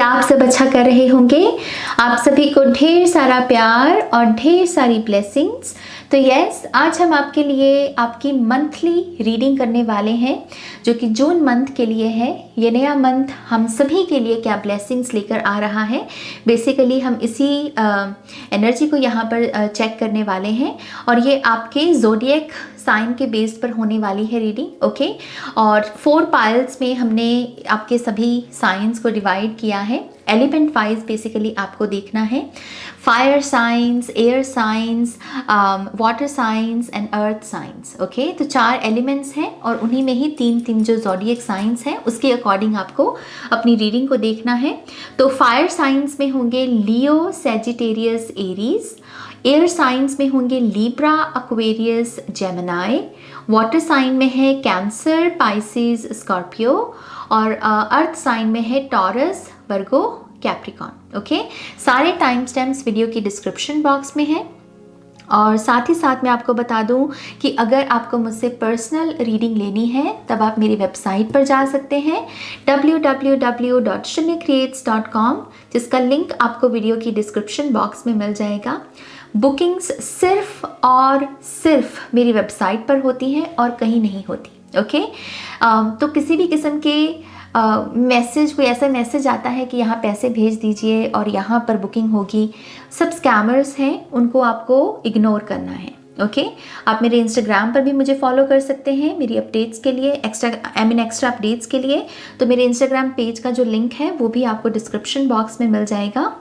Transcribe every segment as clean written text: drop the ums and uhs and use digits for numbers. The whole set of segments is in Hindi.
आप सब अच्छा कर रहे होंगे। आप सभी को ढेर सारा प्यार और ढेर सारी ब्लेसिंग्स। तो यस, आज हम आपके लिए आपकी मंथली रीडिंग करने वाले हैं जो कि जून मंथ के लिए है। ये नया मंथ हम सभी के लिए क्या ब्लेसिंग्स लेकर आ रहा है, बेसिकली हम इसी एनर्जी को यहाँ पर चेक करने वाले हैं। और ये आपके ज़ोडिएक साइन के बेस पर होने वाली है रीडिंग, ओके। और 4 पाइल्स में हमने आपके सभी साइंस को डिवाइड किया है। एलिमेंट वाइज बेसिकली आपको देखना है fire science, air science, water science and earth science, okay. तो 4 एलिमेंट्स हैं और उन्हीं में ही 3 जो ज़ोडिएक साइंस हैं उसके अकॉर्डिंग आपको अपनी रीडिंग को देखना है। तो फायर साइंस में होंगे Leo, Sagittarius, Aries. Air signs में होंगे Libra, Aquarius, Gemini. Water sign में है कैंसर, पाइसेस, स्कॉर्पियो। और अर्थ साइन में है टॉरस, वर्गो, कैप्रिकॉन, ओके। सारे टाइम स्टैम्प्स वीडियो की डिस्क्रिप्शन बॉक्स में है। और साथ ही साथ मैं आपको बता दूं कि अगर आपको मुझसे पर्सनल रीडिंग लेनी है तब आप मेरी वेबसाइट पर जा सकते हैं www.shunyacreates.com, जिसका लिंक आपको वीडियो की डिस्क्रिप्शन बॉक्स में मिल जाएगा। बुकिंग्स सिर्फ और सिर्फ मेरी वेबसाइट पर होती हैं और कहीं नहीं होती, ओके। तो किसी भी किस्म के मैसेज, कोई ऐसा मैसेज आता है कि यहाँ पैसे भेज दीजिए और यहाँ पर बुकिंग होगी, सब स्कैमर्स हैं, उनको आपको इग्नोर करना है, ओके। आप मेरे इंस्टाग्राम पर भी मुझे फॉलो कर सकते हैं मेरी अपडेट्स के लिए, एक्स्ट्रा अपडेट्स के लिए। तो मेरे इंस्टाग्राम पेज का जो लिंक है वो भी आपको डिस्क्रिप्शन बॉक्स में मिल जाएगा।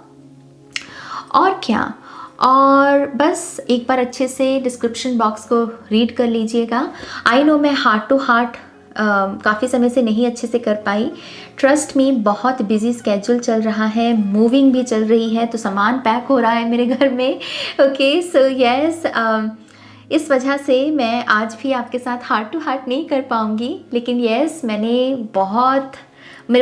और क्या, और बस एक बार अच्छे से डिस्क्रिप्शन बॉक्स को रीड कर लीजिएगा। आई नो मैं हार्ट टू हार्ट काफ़ी समय से नहीं अच्छे से कर पाई। ट्रस्ट मी, बहुत बिजी स्केड्यूल चल रहा है, मूविंग भी चल रही है, तो सामान पैक हो रहा है मेरे घर में, ओके। सो यस, इस वजह से मैं आज भी आपके साथ हार्ट टू हार्ट नहीं कर पाऊँगी। लेकिन यस, मेरे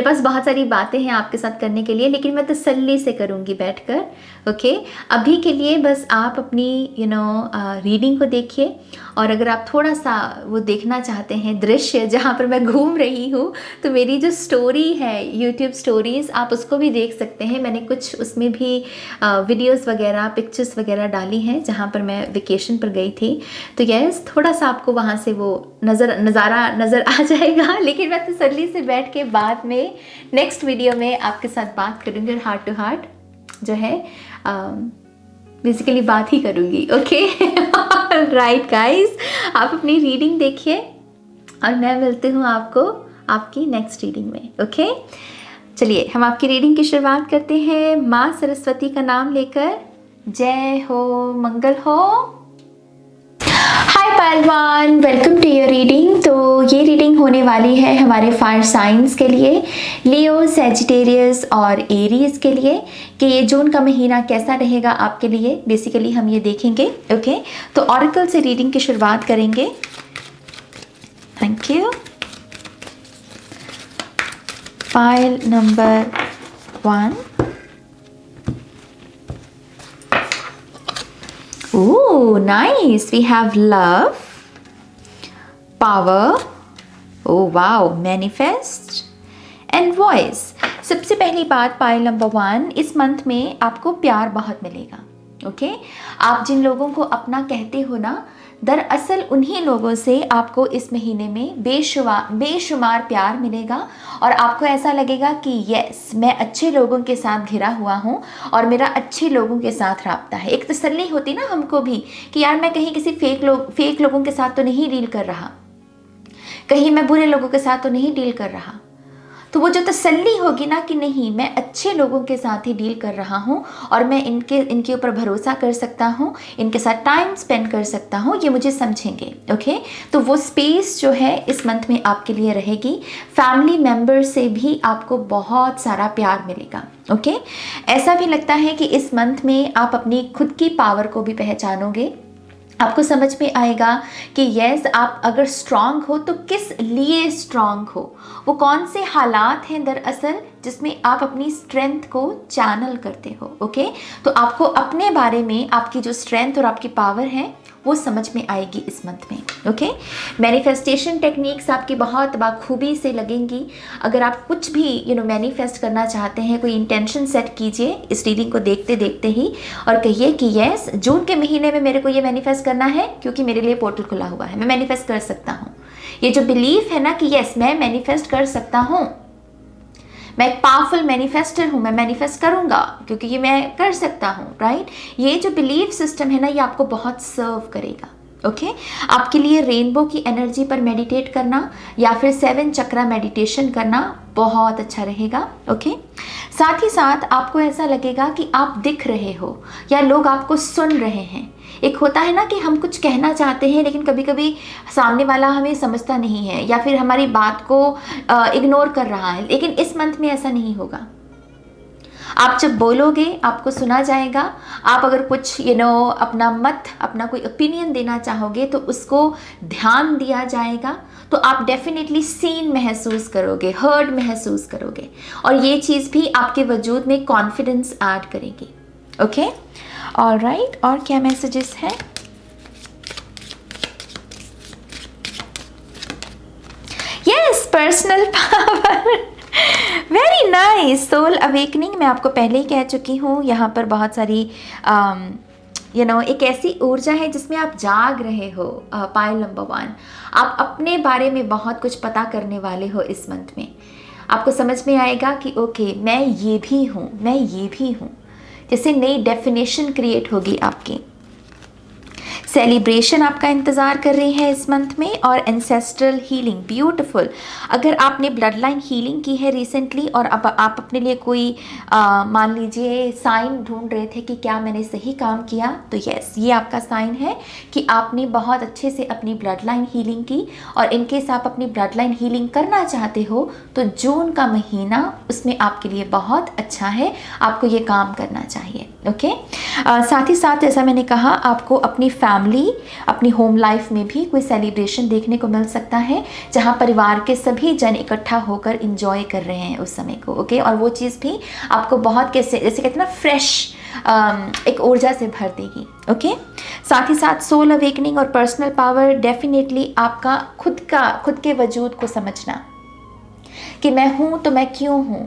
पास बहुत सारी बातें हैं आपके साथ करने के लिए, लेकिन मैं तसल्ली से करूँगी बैठकर, ओके। अभी के लिए बस आप अपनी रीडिंग को देखिए। और अगर आप थोड़ा सा वो देखना चाहते हैं दृश्य जहाँ पर मैं घूम रही हूँ, तो मेरी जो स्टोरी है यूट्यूब स्टोरीज़, आप उसको भी देख सकते हैं। मैंने कुछ उसमें भी वीडियोस वगैरह, पिक्चर्स वगैरह डाली हैं जहाँ पर मैं वेकेशन पर गई थी। तो यस, थोड़ा सा आपको वहाँ से वो नज़ारा नज़र आ जाएगा। लेकिन मैं तसल्ली से बैठ के बाद में नेक्स्ट वीडियो में आपके साथ बात करूँगी और हार्ट टू हार्ट जो है बेसिकली बात ही करूँगी, ओके। राइट गाइस, आप अपनी रीडिंग देखिए और मैं मिलती हूँ आपको आपकी नेक्स्ट रीडिंग में, ओके। चलिए हम आपकी रीडिंग की शुरुआत करते हैं माँ सरस्वती का नाम लेकर। जय हो, मंगल हो। हाय पहलवान, वेलकम टू योर रीडिंग। तो ये रीडिंग होने वाली है हमारे फायर साइंस के लिए, लियो, सेजिटेरियस और एरीज के लिए, कि ये जून का महीना कैसा रहेगा आपके लिए, बेसिकली हम ये देखेंगे, ओके। तो ऑरेकल से रीडिंग की शुरुआत करेंगे। Thank you. File number 1। Oh, nice. We have love, power, oh wow, manifest and voice. सबसे पहली बात, पाइल नंबर 1, इस मंथ में आपको प्यार बहुत मिलेगा, ओके। आप जिन लोगों को अपना कहते हो ना, दरअसल उन्हीं लोगों से आपको इस महीने में बेशुमार प्यार मिलेगा और आपको ऐसा लगेगा कि यस, मैं अच्छे लोगों के साथ घिरा हुआ हूँ और मेरा अच्छे लोगों के साथ राब्ता है। एक तसल्ली होती ना हमको भी कि यार मैं कहीं किसी फेक लोगों के साथ तो नहीं डील कर रहा, कहीं मैं बुरे लोगों के साथ तो नहीं डील कर रहा। तो वो जो तसल्ली होगी ना कि नहीं, मैं अच्छे लोगों के साथ ही डील कर रहा हूँ और मैं इनके ऊपर भरोसा कर सकता हूँ, इनके साथ टाइम स्पेंड कर सकता हूँ, ये मुझे समझेंगे, ओके। तो वो स्पेस जो है इस मंथ में आपके लिए रहेगी। फैमिली मेम्बर से भी आपको बहुत सारा प्यार मिलेगा, ओके। ऐसा भी लगता है कि इस मंथ में आप अपनी खुद की पावर को भी पहचानोगे। आपको समझ में आएगा कि यस, आप अगर स्ट्रांग हो तो किस लिए स्ट्रांग हो, वो कौन से हालात हैं दरअसल जिसमें आप अपनी स्ट्रेंथ को चैनल करते हो, ओके। तो आपको अपने बारे में आपकी जो स्ट्रेंथ और आपकी पावर है वो समझ में आएगी इस मंथ में। ओके, मैनिफेस्टेशन टेक्निक्स आपकी बहुत बाखूबी से लगेंगी। अगर आप कुछ भी मैनिफेस्ट करना चाहते हैं, कोई इंटेंशन सेट कीजिए इस रीडिंग को देखते देखते ही और कहिए कि यस, जून के महीने में मेरे को ये मैनिफेस्ट करना है क्योंकि मेरे लिए पोर्टल खुला हुआ है, मैं मैनिफेस्ट कर सकता हूँ। ये जो बिलीफ है ना कि यस मैं मैनिफेस्ट कर सकता हूँ, मैं एक पावरफुल मैनिफेस्टर हूँ, मैं मैनिफेस्ट करूँगा क्योंकि ये मैं कर सकता हूँ, राइट। ये जो बिलीफ सिस्टम है ना, ये आपको बहुत सर्व करेगा। ओके, आपके लिए रेनबो की एनर्जी पर मेडिटेट करना या फिर 7 चक्रा मेडिटेशन करना बहुत अच्छा रहेगा। ओके, साथ ही साथ आपको ऐसा लगेगा कि आप दिख रहे हो या लोग आपको सुन रहे हैं। एक होता है ना कि हम कुछ कहना चाहते हैं लेकिन कभी कभी सामने वाला हमें समझता नहीं है या फिर हमारी बात को इग्नोर कर रहा है, लेकिन इस मंथ में ऐसा नहीं होगा। आप जब बोलोगे आपको सुना जाएगा। आप अगर कुछ अपना मत, अपना कोई ओपिनियन देना चाहोगे तो उसको ध्यान दिया जाएगा, तो आप डेफिनेटली सीन महसूस करोगे, हर्ड महसूस करोगे और ये चीज़ भी आपके वजूद में कॉन्फिडेंस ऐड करेगी। ओके, ऑलराइट, और क्या मैसेजेस हैं? Yes, personal power, very nice. Soul awakening मैं आपको पहले ही कह चुकी हूँ, यहाँ पर बहुत सारी एक ऐसी ऊर्जा है जिसमें आप जाग रहे हो। पाइल नंबर 1, आप अपने बारे में बहुत कुछ पता करने वाले हो इस मंथ में। आपको समझ में आएगा कि ओके मैं ये भी हूँ, मैं ये भी हूँ, जैसे नई डेफिनेशन क्रिएट होगी आपकी। सेलिब्रेशन आपका इंतज़ार कर रही है इस मंथ में और एंसेस्ट्रल हीलिंग, ब्यूटीफुल। अगर आपने ब्लड लाइन हीलिंग की है रिसेंटली और अब आप अपने लिए कोई मान लीजिए साइन ढूंढ रहे थे कि क्या मैंने सही काम किया, तो यस, ये आपका साइन है कि आपने बहुत अच्छे से अपनी ब्लड लाइन हीलिंग की। और इनकेस आप अपनी ब्लड लाइन हीलिंग करना चाहते हो तो जून का महीना उसमें आपके लिए बहुत अच्छा है, आपको ये काम करना चाहिए। ओके, साथ ही साथ जैसा मैंने कहा, आपको अपनी फैमिली, अपनी होम लाइफ में भी कोई सेलिब्रेशन देखने को मिल सकता है जहां परिवार के सभी जन इकट्ठा होकर एंजॉय कर रहे हैं उस समय को। ओके, और वो चीज़ भी आपको बहुत जैसे कहते हैं ना फ्रेश एक ऊर्जा से भर देगी। ओके, साथ ही साथ सोल अवेकनिंग और पर्सनल पावर, डेफिनेटली आपका खुद के वजूद को समझना कि मैं हूँ तो मैं क्यों हूँ,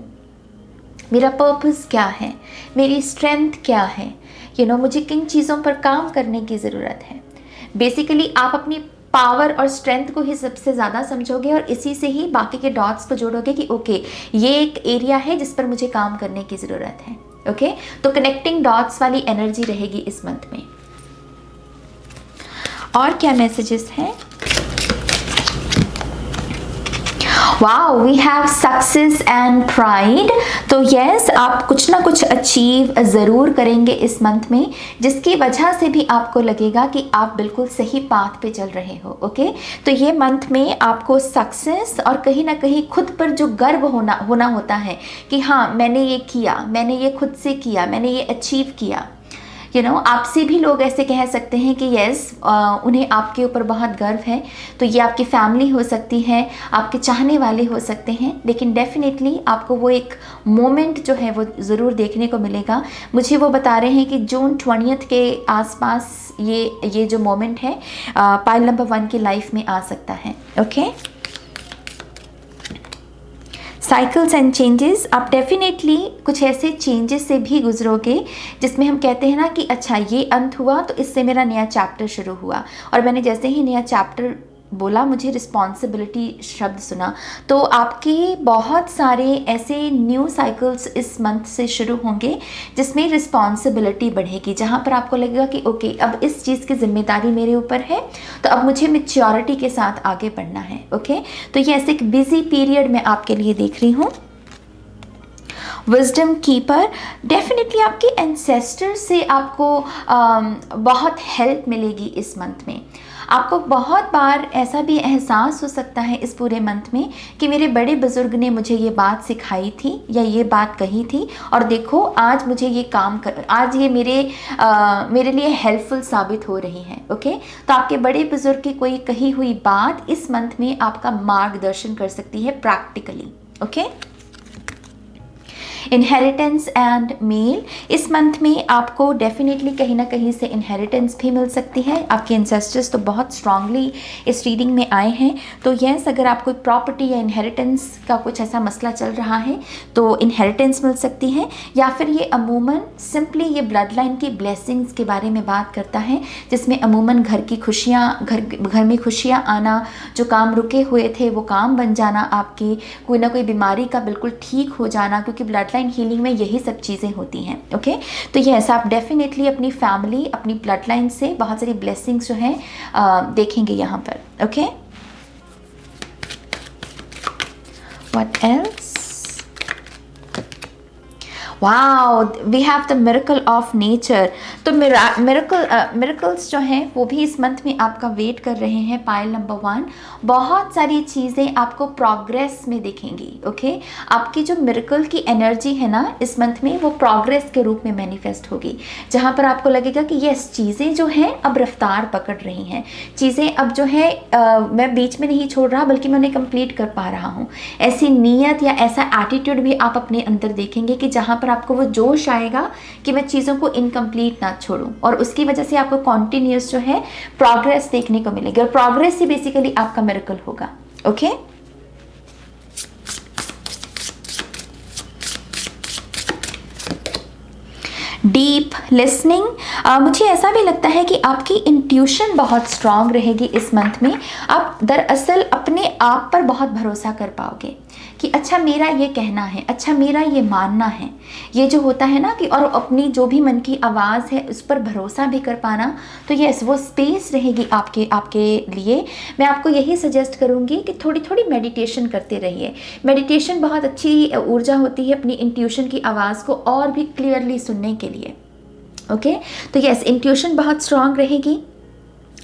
मेरा पर्पस क्या है, मेरी स्ट्रेंथ क्या है, मुझे किन चीज़ों पर काम करने की ज़रूरत है। बेसिकली आप अपनी पावर और स्ट्रेंथ को ही सबसे ज़्यादा समझोगे और इसी से ही बाकी के डॉट्स को जोड़ोगे कि ओके ये एक एरिया है जिस पर मुझे काम करने की ज़रूरत है। ओके, तो कनेक्टिंग डॉट्स वाली एनर्जी रहेगी इस मंथ में। और क्या मैसेजेस हैं? Wow, we have success and pride. तो यस, आप कुछ ना कुछ अचीव ज़रूर करेंगे इस मंथ में, जिसकी वजह से भी आपको लगेगा कि आप बिल्कुल सही पाथ पे चल रहे हो। ओके, तो ये मंथ में आपको सक्सेस और कहीं ना कहीं खुद पर जो गर्व होना होता है कि हाँ मैंने ये किया, मैंने ये खुद से किया, मैंने ये अचीव किया। आपसे भी लोग ऐसे कह सकते हैं कि यस उन्हें आपके ऊपर बहुत गर्व है। तो ये आपकी फैमिली हो सकती है, आपके चाहने वाले हो सकते हैं, लेकिन डेफिनेटली आपको वो एक मोमेंट जो है वो ज़रूर देखने को मिलेगा। मुझे वो बता रहे हैं कि जून 20 के आसपास ये जो मोमेंट है पाइल नंबर 1 की लाइफ में आ सकता है। ओके, साइकिल्स एंड चेंजेस, आप डेफिनेटली कुछ ऐसे चेंजेस से भी गुजरोगे जिसमें हम कहते हैं ना कि अच्छा ये अंत हुआ तो इससे मेरा नया चैप्टर शुरू हुआ। और मैंने जैसे ही नया चैप्टर बोला मुझे रिस्पॉन्सिबिलिटी शब्द सुना, तो आपके बहुत सारे ऐसे न्यू साइकिल्स इस मंथ से शुरू होंगे जिसमें रिस्पॉन्सिबिलिटी बढ़ेगी, जहाँ पर आपको लगेगा कि ओके अब इस चीज़ की जिम्मेदारी मेरे ऊपर है, तो अब मुझे मैच्योरिटी के साथ आगे बढ़ना है। ओके, तो ये ऐसे एक बिजी पीरियड मैं आपके लिए देख रही हूँ। विजडम कीपर, डेफिनेटली आपके एंसेस्टर से आपको बहुत हेल्प मिलेगी इस मंथ में। आपको बहुत बार ऐसा भी एहसास हो सकता है इस पूरे मंथ में कि मेरे बड़े बुजुर्ग ने मुझे ये बात सिखाई थी या ये बात कही थी और देखो आज मुझे ये काम आज ये मेरे लिए हेल्पफुल साबित हो रही है। ओके, तो आपके बड़े बुजुर्ग की कोई कही हुई बात इस मंथ में आपका मार्गदर्शन कर सकती है practically. Okay, inheritance and mail, इस मंथ में आपको डेफिनेटली कहीं ना कहीं से इनहेरिटेंस भी मिल सकती है। आपके एंसेस्टर्स तो बहुत स्ट्रांगली इस रीडिंग में आए हैं। तो यस, अगर आप कोई प्रॉपर्टी या इनहेरिटेंस का कुछ ऐसा मसला चल रहा है तो इनहेरिटेंस मिल सकती है, या फिर ये अमूमन सिंपली ये ब्लड लाइन की ब्लेसिंग्स के बारे में बात करता है, जिसमें अमूमन घर की खुशियाँ, घर में खुशियाँ आना, जो काम रुके हुए थे वो काम बन जाना, आपकी कोई ना कोई बीमारी का बिल्कुल ठीक हो जाना, क्योंकि ब्लड लाइन हीलिंग में यही सब चीज़ें होती हैं। ओके, तो ये ऐसा आप डेफिनेटली अपनी फैमिली, अपनी ब्लड लाइन से बहुत सारी ब्लेसिंग्स जो हैं देखेंगे यहाँ पर। Okay, what else? Wow, we have the miracle of nature. तो मिरेकल्स जो हैं वो भी इस मंथ में आपका वेट कर रहे हैं। पाइल नंबर 1, बहुत सारी चीज़ें आपको प्रोग्रेस में दिखेंगी। ओके, आपकी जो मिरेकल की एनर्जी है ना इस मंथ में, वो प्रोग्रेस के रूप में मैनिफेस्ट होगी, जहाँ पर आपको लगेगा कि यस, चीज़ें जो हैं अब रफ्तार पकड़ रही हैं, चीज़ें अब जो है मैं बीच में नहीं छोड़ रहा बल्कि मैं उन्हें कंप्लीट कर पा रहा हूँ। ऐसी नीयत या ऐसा एटीट्यूड भी आप अपने अंदर देखेंगे कि जहाँ पर आपको वो जोश आएगा कि मैं चीज़ों को इनकम्प्लीट ना छोड़ूं, और उसकी वजह से आपको कॉन्टिन्यूस जो है प्रोग्रेस देखने को मिलेगी, और प्रोग्रेस ही बेसिकली आपका मिरेकल होगा। ओके, डीप लिसनिंग, मुझे ऐसा भी लगता है कि आपकी इंट्यूशन बहुत स्ट्रांग रहेगी इस मंथ में। आप दरअसल अपने आप पर बहुत भरोसा कर पाओगे कि अच्छा मेरा ये कहना है, अच्छा मेरा ये मानना है, ये जो होता है ना कि, और अपनी जो भी मन की आवाज़ है उस पर भरोसा भी कर पाना। तो यस, वो स्पेस रहेगी आपके लिए। मैं आपको यही सजेस्ट करूँगी कि थोड़ी थोड़ी मेडिटेशन करते रहिए। मेडिटेशन बहुत अच्छी ऊर्जा होती है अपनी इंट्यूशन की आवाज़ को और भी क्लियरली सुनने के लिए। ओके, तो यस, इंट्यूशन बहुत स्ट्रांग रहेगी।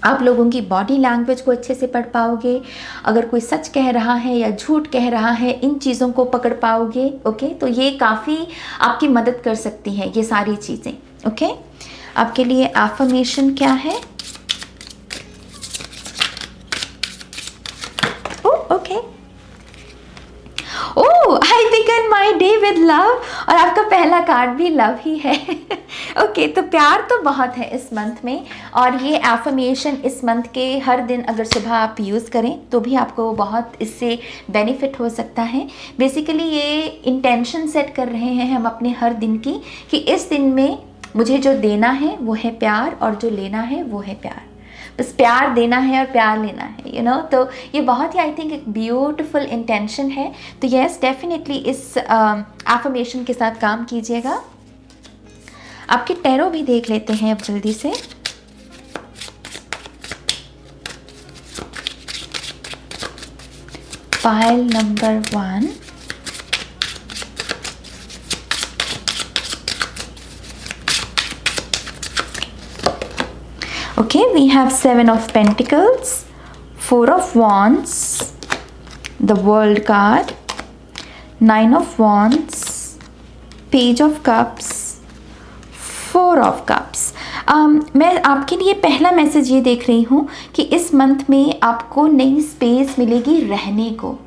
आप लोगों की बॉडी लैंग्वेज को अच्छे से पढ़ पाओगे, अगर कोई सच कह रहा है या झूठ कह रहा है इन चीज़ों को पकड़ पाओगे। ओके, तो ये काफ़ी आपकी मदद कर सकती हैं ये सारी चीज़ें। ओके, आपके लिए एफर्मेशन क्या है? Okay, I begin my day with love, और आपका पहला कार्ड भी लव ही है। ओके, तो प्यार तो बहुत है इस मंथ में, और ये एफर्मेशन इस मंथ के हर दिन अगर सुबह आप यूज़ करें तो भी आपको बहुत इससे बेनिफिट हो सकता है। बेसिकली ये इंटेंशन सेट कर रहे हैं हम अपने हर दिन की कि इस दिन में मुझे जो देना है वो है प्यार, और जो लेना है वो है प्यार। बस प्यार देना है और प्यार लेना है, यू नो। तो ये बहुत ही आई थिंक एक ब्यूटिफुल इंटेंशन है। तो यस, डेफिनेटली इस एफर्मेशन के साथ काम कीजिएगा। आपके टैरो भी देख लेते हैं अब जल्दी से। Pile number 1, okay, we have 7 of Pentacles, 4 of Wands, the World card, 9 of Wands, Page of Cups, 4 of Cups. मैं आपके लिए पहला मैसेज ये देख रही हूँ कि इस मंथ में आपको नई स्पेस मिलेगी रहने को।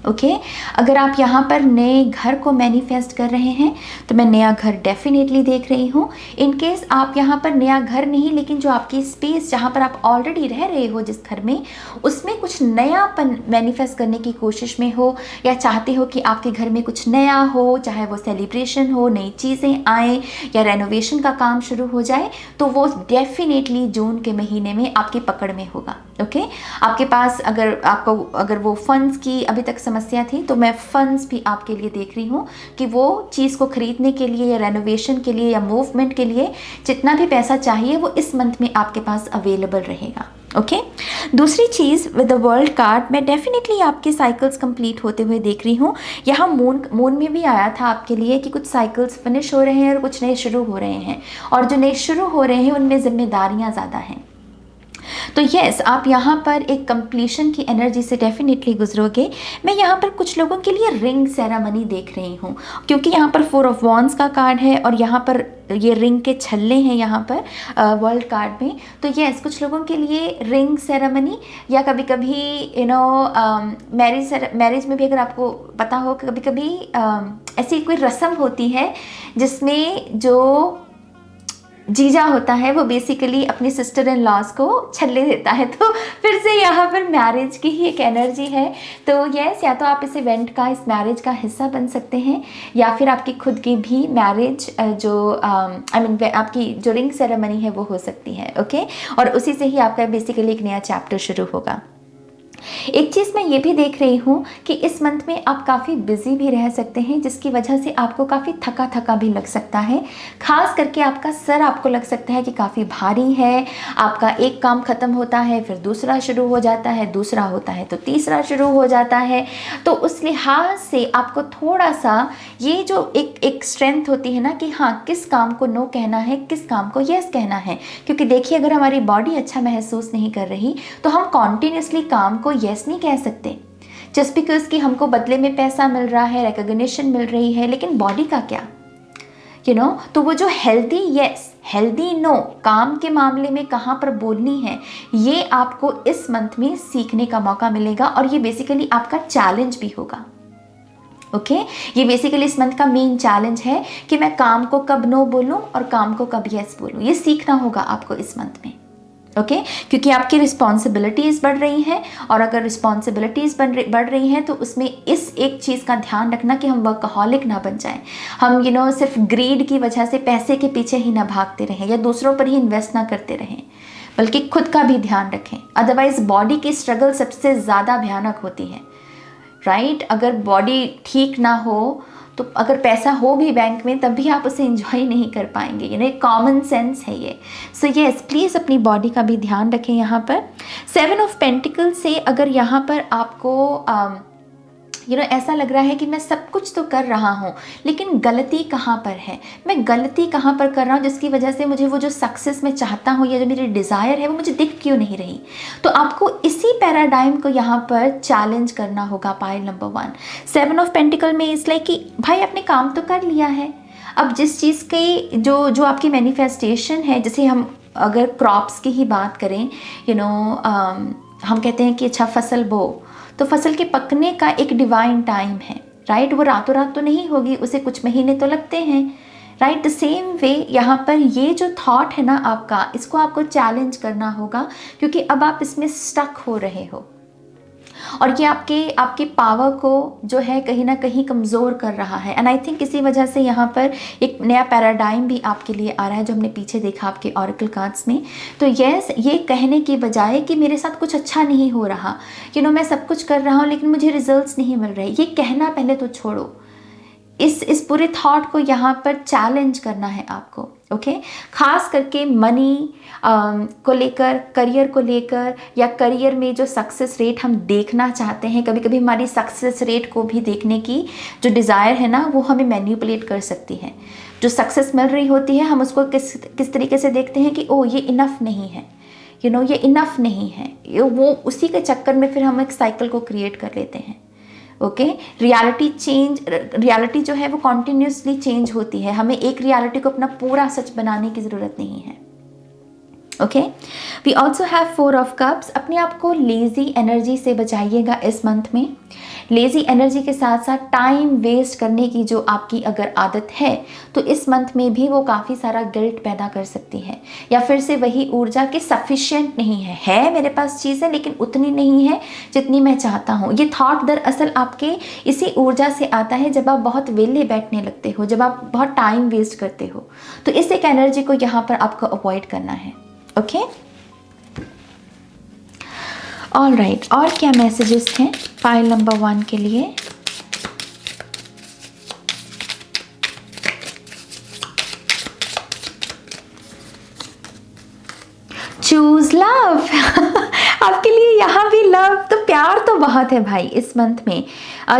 ओके, अगर आप यहाँ पर नए घर को मैनिफेस्ट कर रहे हैं तो मैं नया घर डेफिनेटली देख रही हूँ। इन केस आप यहाँ पर नया घर नहीं, लेकिन जो आपकी स्पेस जहाँ पर आप ऑलरेडी रह रहे हो जिस घर में, उसमें कुछ नयापन मैनिफेस्ट करने की कोशिश में हो, या चाहते हो कि आपके घर में कुछ नया हो, चाहे वो सेलिब्रेशन हो, नई चीज़ें आए या रेनोवेशन का काम शुरू हो जाए, तो वो डेफिनेटली जून के महीने में आपकी पकड़ में होगा। ओके, आपके पास अगर वो फंड्स की अभी तक समस्या थी तो मैं फंड्स भी आपके लिए देख रही हूँ कि वो चीज़ को खरीदने के लिए या रेनोवेशन के लिए या मूवमेंट के लिए जितना भी पैसा चाहिए वो इस मंथ में आपके पास अवेलेबल रहेगा। ओके, दूसरी चीज़ विद द वर्ल्ड कार्ड, मैं डेफिनेटली आपके साइकिल्स कंप्लीट होते हुए देख रही हूँ। यहाँ मून में भी आया था आपके लिए कि कुछ साइकिल्स फिनिश हो रहे हैं और कुछ नए शुरू हो रहे हैं, और जो नए शुरू हो रहे हैं उनमें जिम्मेदारियाँ ज़्यादा हैं। तो यस, आप यहाँ पर एक कंप्लीशन की एनर्जी से डेफिनेटली गुजरोगे। मैं यहाँ पर कुछ लोगों के लिए रिंग सेरेमनी देख रही हूँ, क्योंकि यहाँ पर 4 ऑफ वॉन्ड्स का कार्ड है और यहाँ पर ये रिंग के छल्ले हैं यहाँ पर वर्ल्ड कार्ड में। तो यस, कुछ लोगों के लिए रिंग सेरेमनी, या कभी कभी मैरिज में भी अगर आपको पता हो, कभी कभी ऐसी कोई रस्म होती है जिसमें जो जीजा होता है वो बेसिकली अपनी सिस्टर इन लॉज को छल्ले देता है। तो फिर से यहाँ पर मैरिज की ही एक एनर्जी है। तो यस, या तो आप इस इवेंट का, इस मैरिज का हिस्सा बन सकते हैं, या फिर आपकी खुद की भी मैरिज जो आपकी जो रिंग सेरेमनी है वो हो सकती है। ओके, और उसी से ही आपका बेसिकली एक नया चैप्टर शुरू होगा। एक चीज़ मैं ये भी देख रही हूँ कि इस मंथ में आप काफ़ी बिजी भी रह सकते हैं, जिसकी वजह से आपको काफ़ी थका थका भी लग सकता है। खास करके आपका सर आपको लग सकता है कि काफ़ी भारी है। आपका एक काम ख़त्म होता है, फिर दूसरा शुरू हो जाता है, दूसरा होता है तो तीसरा शुरू हो जाता है। तो उस लिहाज से आपको थोड़ा सा ये जो एक स्ट्रेंथ होती है ना कि हाँ, किस काम को नो कहना है, किस काम को यस कहना है। क्योंकि देखिए, अगर हमारी बॉडी अच्छा महसूस नहीं कर रही तो हम कॉन्टीन्यूसली काम को यस नहीं कह सकते, जस्ट बिकॉज कि हमको बदले में पैसा मिल रहा है, रिकॉग्निशन मिल रही है, लेकिन बॉडी का क्या, तो वो जो हेल्दी यस, हेल्दी नो काम के मामले में कहाँ पर बोलनी है, ये आपको इस मंथ में सीखने का मौका मिलेगा। और ये बेसिकली आपका चैलेंज भी होगा। ओके, ये बेसिकली इस मंथ का मेन चैलेंज है कि मैं काम को कब नो बोलूं और काम को कब यस बोलूं। ये सीखना होगा आपको इस मंथ में। ओके, क्योंकि आपकी रिस्पॉन्सिबिलिटीज़ बढ़ रही हैं, और अगर रिस्पॉन्सिबिलिटीज़ बढ़ रही हैं तो उसमें इस एक चीज़ का ध्यान रखना कि हम वर्कहॉलिक ना बन जाएं। हम सिर्फ ग्रीड की वजह से पैसे के पीछे ही ना भागते रहें, या दूसरों पर ही इन्वेस्ट ना करते रहें, बल्कि खुद का भी ध्यान रखें। अदरवाइज बॉडी की स्ट्रगल सबसे ज़्यादा भयानक होती है, राइट? अगर बॉडी ठीक ना हो तो अगर पैसा हो भी बैंक में तब भी आप उसे एंजॉय नहीं कर पाएंगे। एक कॉमन सेंस है ये। सो यस, प्लीज़ अपनी बॉडी का भी ध्यान रखें। यहाँ पर 7 ऑफ पेंटिकल से अगर यहाँ पर आपको ऐसा लग रहा है कि मैं सब कुछ तो कर रहा हूँ, लेकिन गलती कहाँ पर है, मैं गलती कहाँ पर कर रहा हूँ जिसकी वजह से मुझे वो जो सक्सेस मैं चाहता हूँ या जो मेरी डिज़ायर है वो मुझे दिख क्यों नहीं रही। तो आपको इसी पैराडाइम को यहाँ पर चैलेंज करना होगा। पाइल नंबर 1 7 ऑफ पेंटिकल में इसलिए कि भाई आपने काम तो कर लिया है। अब जिस चीज़ की जो आपकी मैनिफेस्टेशन है, जैसे हम अगर क्रॉप्स की ही बात करें, हम कहते हैं कि अच्छा फसल बो, तो फसल के पकने का एक डिवाइन टाइम है, राइट? वो रातों रात तो नहीं होगी, उसे कुछ महीने तो लगते हैं, राइट? द सेम वे यहाँ पर ये जो थॉट है ना आपका, इसको आपको चैलेंज करना होगा, क्योंकि अब आप इसमें स्टक हो रहे हो और ये आपके पावर को जो है कहीं ना कहीं कमज़ोर कर रहा है। एंड आई थिंक इसी वजह से यहाँ पर एक नया पैराडाइम भी आपके लिए आ रहा है, जो हमने पीछे देखा आपके ऑरेकल कार्ड्स में। तो यस, ये कहने की बजाय कि मेरे साथ कुछ अच्छा नहीं हो रहा, मैं सब कुछ कर रहा हूँ लेकिन मुझे रिजल्ट्स नहीं मिल रहे, ये कहना पहले तो छोड़ो। इस पूरे थॉट को यहाँ पर चैलेंज करना है आपको। ओके, खास करके मनी को लेकर, करियर को लेकर, या करियर में जो सक्सेस रेट हम देखना चाहते हैं, कभी कभी हमारी सक्सेस रेट को भी देखने की जो डिज़ायर है ना, वो हमें मैनिपुलेट कर सकती है। जो सक्सेस मिल रही होती है, हम उसको किस तरीके से देखते हैं कि ओ ये इनफ नहीं है, ये इनफ नहीं है, वो उसी के चक्कर में फिर हम एक साइकिल को क्रिएट कर लेते हैं। ओके, रियलिटी जो है वो कॉन्टिन्यूसली चेंज होती है। हमें एक रियलिटी को अपना पूरा सच बनाने की ज़रूरत नहीं है। Okay, we also have 4 of cups. अपने आप को लेज़ी एनर्जी से बचाइएगा इस मंथ में। लेज़ी एनर्जी के साथ साथ टाइम वेस्ट करने की जो आपकी अगर आदत है, तो इस मंथ में भी वो काफ़ी सारा गिल्ट पैदा कर सकती है, या फिर से वही ऊर्जा कि सफिशिएंट नहीं है मेरे पास चीज़ है लेकिन उतनी नहीं है जितनी मैं चाहता हूँ। ये थॉट दरअसल आपके इसी ऊर्जा से आता है जब आप बहुत वेले बैठने लगते हो, जब आप बहुत टाइम वेस्ट करते हो। तो इस एक एनर्जी को यहाँ पर आपको अवॉइड करना है। ओके, ऑल राइट, और क्या मैसेजेस हैं पाइल नंबर 1 के लिए? Choose love. आपके लिए यहाँ भी लव, तो प्यार तो बहुत है भाई इस मंथ में।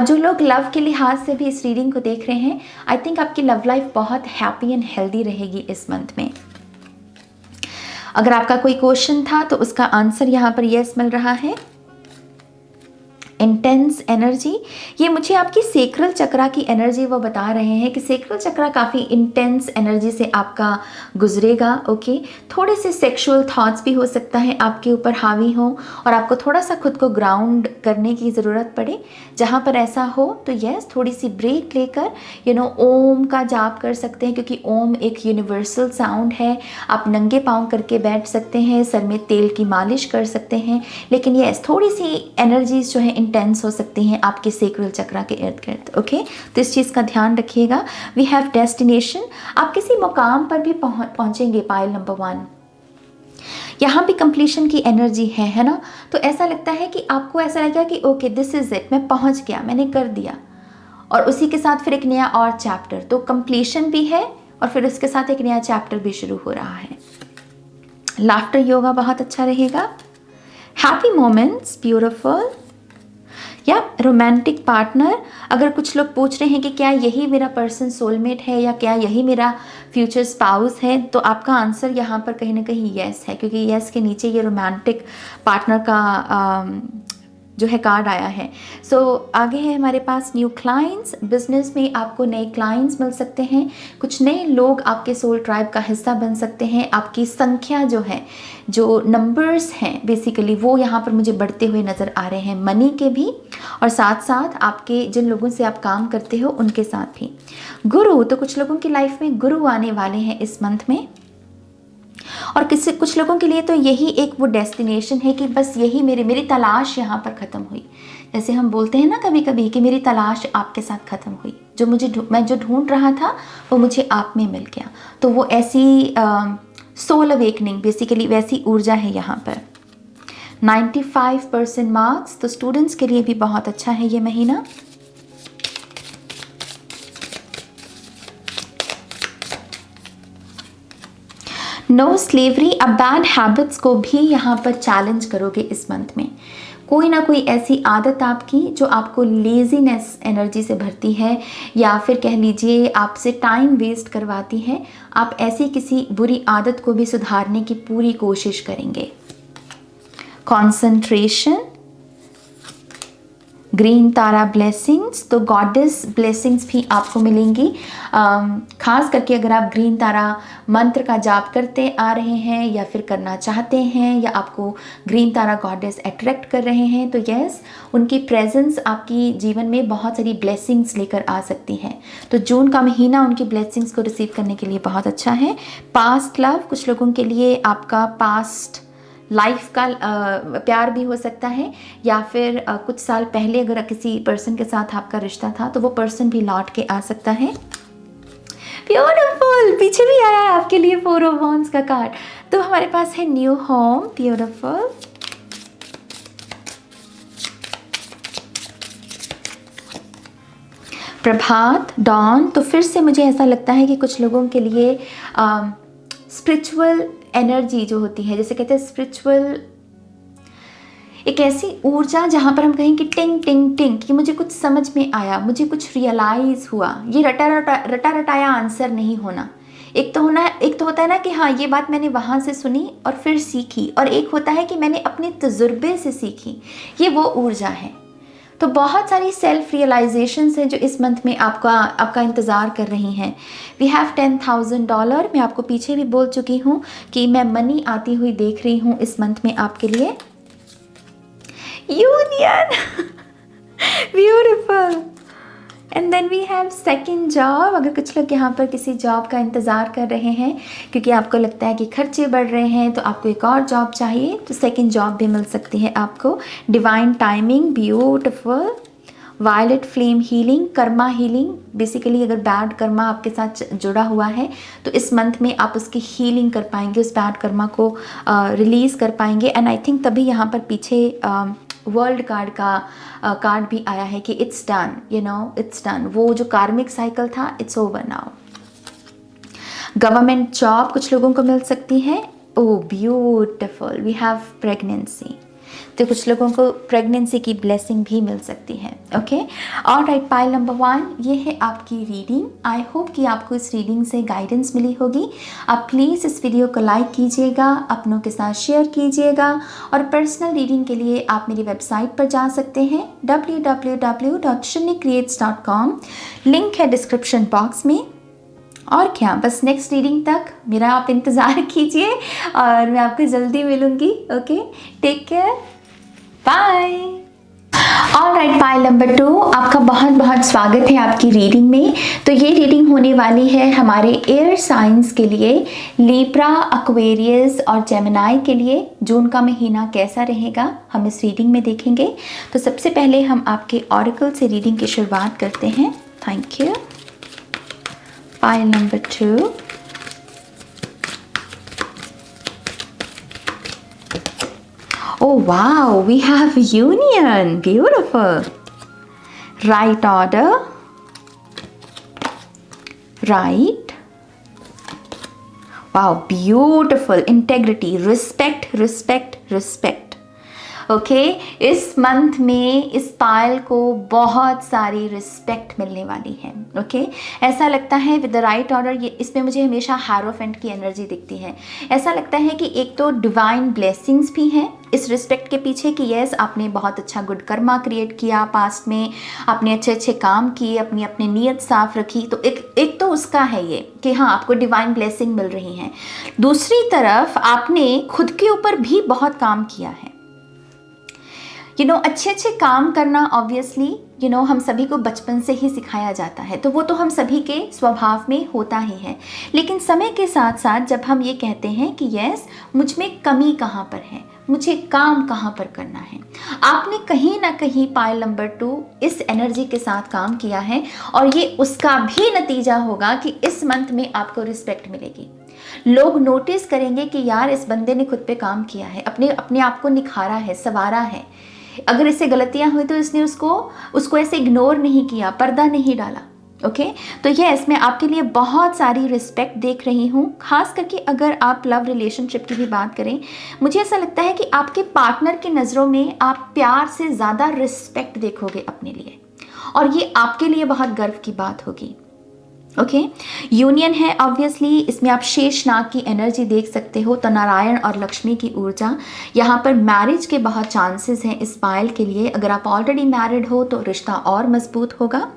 जो लोग लव के लिहाज से भी इस रीडिंग को देख रहे हैं, आई थिंक आपकी लव लाइफ बहुत हैप्पी एंड हेल्दी रहेगी इस मंथ में। अगर आपका कोई क्वेश्चन था तो उसका आंसर यहाँ पर यस मिल रहा है। इंटेंस एनर्जी, ये मुझे आपकी सेक्रल चक्रा की एनर्जी वो बता रहे हैं कि सेक्रल चक्रा काफ़ी इंटेंस एनर्जी से आपका गुजरेगा। ओके, थोड़े से सेक्सुअल थॉट्स भी हो सकता है आपके ऊपर हावी हो और आपको थोड़ा सा खुद को ग्राउंड करने की ज़रूरत पड़े। जहाँ पर ऐसा हो तो यस, थोड़ी सी ब्रेक लेकर ओम का जाप कर सकते हैं, क्योंकि ओम एक यूनिवर्सल साउंड है। आप नंगे पाँव करके बैठ सकते हैं, सर में तेल की मालिश कर सकते हैं, लेकिन यस थोड़ी सी एनर्जीज जो है इंटेंस हो सकती हैं आपके सेक्रल चक्रा के इर्द गिर्द। ओके, तो इस चीज़ का ध्यान रखिएगा। वी हैव डेस्टिनेशन, आप किसी मुकाम पर भी पहुंचेंगे। पाइल नंबर 1, यहाँ भी कंप्लीशन की एनर्जी है ना। तो ऐसा लगता है कि आपको ऐसा लगेगा कि ओके दिस इज इट, मैं पहुंच गया, मैंने कर दिया, और उसी के साथ फिर एक नया और चैप्टर, तो कंप्लीशन भी है और फिर उसके साथ एक नया चैप्टर भी शुरू हो रहा है। लाफ्टर योगा बहुत अच्छा रहेगा। हैप्पी मोमेंट्स, ब्यूटिफुल, या रोमांटिक पार्टनर। अगर कुछ लोग पूछ रहे हैं कि क्या यही मेरा पर्सन सोलमेट है या क्या यही मेरा फ्यूचर स्पाउस है, तो आपका आंसर यहाँ पर कहीं ना कहीं यस है, क्योंकि यस के नीचे ये रोमांटिक पार्टनर का जो है कार्ड आया है। सो आगे है हमारे पास न्यू क्लाइंट्स। बिजनेस में आपको नए क्लाइंट्स मिल सकते हैं, कुछ नए लोग आपके सोल ट्राइब का हिस्सा बन सकते हैं। आपकी संख्या जो है, जो नंबर्स हैं बेसिकली, वो यहाँ पर मुझे बढ़ते हुए नज़र आ रहे हैं, मनी के भी और साथ साथ आपके जिन लोगों से आप काम करते हो उनके साथ भी। गुरु, तो कुछ लोगों की लाइफ में गुरु आने वाले हैं इस मंथ में, और कुछ लोगों के लिए तो यही एक वो डेस्टिनेशन है कि बस यही मेरी तलाश यहाँ पर ख़त्म हुई। जैसे हम बोलते हैं ना कभी कभी कि मेरी तलाश आपके साथ ख़त्म हुई, मैं जो ढूंढ रहा था वो मुझे आप में मिल गया। तो वो ऐसी सोल अवेकनिंग बेसिकली वैसी ऊर्जा है यहाँ पर। 95% मार्क्स, तो स्टूडेंट्स के लिए भी बहुत अच्छा है ये महीना। नो स्लेवरी, अब बैड हैबिट्स को भी यहाँ पर चैलेंज करोगे इस मंथ में। कोई ना कोई ऐसी आदत आपकी जो आपको लेजीनेस एनर्जी से भरती है, या फिर कह लीजिए आपसे टाइम वेस्ट करवाती है, आप ऐसी किसी बुरी आदत को भी सुधारने की पूरी कोशिश करेंगे। कंसंट्रेशन, ग्रीन तारा ब्लेसिंग्स, तो गॉडेस ब्लेसिंग्स भी आपको मिलेंगी। खास करके अगर आप ग्रीन तारा मंत्र का जाप करते आ रहे हैं या फिर करना चाहते हैं, या आपको ग्रीन तारा गॉडेस अट्रैक्ट कर रहे हैं, तो यस उनकी प्रेजेंस आपकी जीवन में बहुत सारी ब्लेसिंग्स लेकर आ सकती है। तो जून का महीना उनकी ब्लेसिंग्स को रिसीव करने के लिए बहुत अच्छा है। पास्ट लव, कुछ लोगों के लिए आपका पास्ट लाइफ का प्यार भी हो सकता है, या फिर कुछ साल पहले अगर किसी पर्सन के साथ आपका रिश्ता था तो वो पर्सन भी लौट के आ सकता है। ब्यूटीफुल, पीछे भी आया है आपके लिए 4 ऑफ वॉन्ड्स का कार्ड। तो हमारे पास है न्यू होम, ब्यूटीफुल। प्रभात, डॉन, तो फिर से मुझे ऐसा लगता है कि कुछ लोगों के लिए स्पिरिचुअल एनर्जी जो होती है, जैसे कहते हैं स्पिरिचुअल, एक ऐसी ऊर्जा जहाँ पर हम कहें कि टिंग टिंग टिंग, कि मुझे कुछ समझ में आया, मुझे कुछ रियलाइज़ हुआ। ये रटा रटाया आंसर नहीं होना। एक तो होता है ना कि हाँ ये बात मैंने वहाँ से सुनी और फिर सीखी, और एक होता है कि मैंने अपने तजुर्बे से सीखी। ये वो ऊर्जा है। तो बहुत सारी सेल्फ रियलाइजेशंस हैं जो इस मंथ में आपका इंतज़ार कर रही हैं। We have $10,000। मैं आपको पीछे भी बोल चुकी हूँ कि मैं मनी आती हुई देख रही हूँ इस मंथ में आपके लिए। Union, beautiful. And then we have second job. अगर कुछ लोग यहाँ पर किसी जॉब का इंतज़ार कर रहे हैं क्योंकि आपको लगता है कि खर्चे बढ़ रहे हैं तो आपको एक और जॉब चाहिए, तो सेकंड जॉब भी मिल सकती है आपको। Divine timing, beautiful. Violet flame healing, karma healing, basically अगर बैड कर्मा आपके साथ जुड़ा हुआ है तो इस मंथ में आप उसकी हीलिंग कर पाएंगे, उस बैड कर्मा को रिलीज़ कर पाएंगे। एंड आई थिंक तभी यहाँ पर पीछे वर्ल्ड कार्ड का कार्ड भी आया है कि इट्स डन, इट्स डन। वो जो कार्मिक साइकिल था, it's over now. Government job कुछ लोगों को मिल सकती है। ओह ब्यूटिफुल, वी हैव प्रेगनेंसी। तो कुछ लोगों को प्रेगनेंसी की ब्लेसिंग भी मिल सकती है। ओके, ऑलराइट, पाइल नंबर 1 ये है आपकी रीडिंग। आई होप कि आपको इस रीडिंग से गाइडेंस मिली होगी। आप प्लीज़ इस वीडियो को लाइक कीजिएगा, अपनों के साथ शेयर कीजिएगा, और पर्सनल रीडिंग के लिए आप मेरी वेबसाइट पर जा सकते हैं www.shunycreates.com। लिंक है डिस्क्रिप्शन बॉक्स में। और क्या, बस नेक्स्ट रीडिंग तक मेरा आप इंतज़ार कीजिए और मैं आपको जल्दी मिलूँगी। Okay, take care, bye. Alright, pile number 2 आपका बहुत बहुत स्वागत है आपकी रीडिंग में। तो ये रीडिंग होने वाली है हमारे एयर साइंस के लिए, लिब्रा, एक्वेरियस और जेमिनी के लिए। जून का महीना कैसा रहेगा हम इस रीडिंग में देखेंगे। तो सबसे पहले हम आपके ऑरेकल से रीडिंग की शुरुआत करते हैं। Thank you. Pile number 2. Oh wow, we have union. Beautiful. Right order. Right. Wow, beautiful. Integrity, respect, respect, respect. Okay, इस मंथ में इस पायल को बहुत सारी रिस्पेक्ट मिलने वाली है। ओके, ऐसा लगता है विद द राइट ऑर्डर, ये इसमें मुझे हमेशा हायरोफेंट की एनर्जी दिखती है। ऐसा लगता है कि एक तो डिवाइन ब्लेसिंग्स भी हैं इस रिस्पेक्ट के पीछे, कि यस आपने बहुत अच्छा गुड कर्मा क्रिएट किया पास्ट में, आपने अच्छे अच्छे काम किए, अपनी नीयत साफ रखी। तो एक तो उसका है ये कि हाँ आपको डिवाइन ब्लेसिंग मिल रही है। दूसरी तरफ आपने खुद के ऊपर भी बहुत काम किया है। अच्छे अच्छे काम करना ऑब्वियसली हम सभी को बचपन से ही सिखाया जाता है, तो वो तो हम सभी के स्वभाव में होता ही है। लेकिन समय के साथ साथ जब हम ये कहते हैं कि यस मुझ में कमी कहाँ पर है, मुझे काम कहाँ पर करना है, आपने कहीं ना कहीं पाइल नंबर 2 इस एनर्जी के साथ काम किया है, और ये उसका भी नतीजा होगा कि इस मंथ में आपको रिस्पेक्ट मिलेगी। लोग नोटिस करेंगे कि यार इस बंदे ने खुद पे काम किया है, अपने आप को निखारा है, संवारा है। अगर इससे गलतियां हुई तो इसने उसको ऐसे इग्नोर नहीं किया, पर्दा नहीं डाला। ओके, तो यस मैं आपके लिए बहुत सारी रिस्पेक्ट देख रही हूँ। खास करके अगर आप लव रिलेशनशिप की भी बात करें, मुझे ऐसा लगता है कि आपके पार्टनर की नज़रों में आप प्यार से ज़्यादा रिस्पेक्ट देखोगे अपने लिए, और ये आपके लिए बहुत गर्व की बात होगी। ओके, यूनियन है ऑब्वियसली, इसमें आप शेषनाग की एनर्जी देख सकते हो, तो नारायण और लक्ष्मी की ऊर्जा। यहाँ पर मैरिज के बहुत चांसेस हैं इस पायल के लिए। अगर आप ऑलरेडी मैरिड हो तो रिश्ता और मजबूत होगा।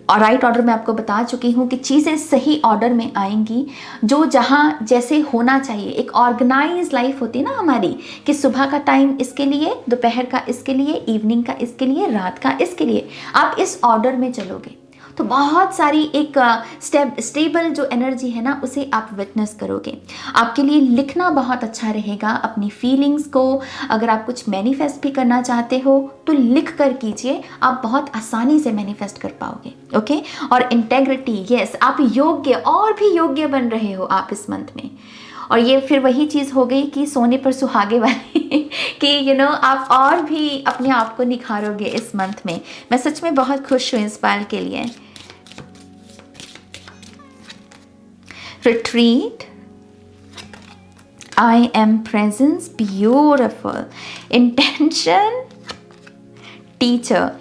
और राइट ऑर्डर में आपको बता चुकी हूँ कि चीज़ें सही ऑर्डर में आएंगी, जो जहाँ जैसे होना चाहिए। एक ऑर्गेनाइज लाइफ होती है ना हमारी, कि सुबह का टाइम इसके लिए, दोपहर का इसके लिए, इवनिंग का इसके लिए, रात का इसके लिए। आप इस ऑर्डर में चलोगे तो बहुत सारी एक स्टेबल जो एनर्जी है ना उसे आप विटनेस करोगे। आपके लिए लिखना बहुत अच्छा रहेगा, अपनी फीलिंग्स को अगर आप कुछ मैनिफेस्ट भी करना चाहते हो तो लिख कर कीजिए, आप बहुत आसानी से मैनिफेस्ट कर पाओगे। ओके, और इंटेग्रिटी, यस आप योग्य और भी योग्य बन रहे हो आप इस मंथ में। और ये फिर वही चीज़ हो गई कि सोने पर सुहागे वाली कि आप और भी अपने आप को निखारोगे इस मंथ में। मैं सच में बहुत खुश हूँ इस पायल के लिए। Retreat, I am presence, beautiful. Intention, teacher.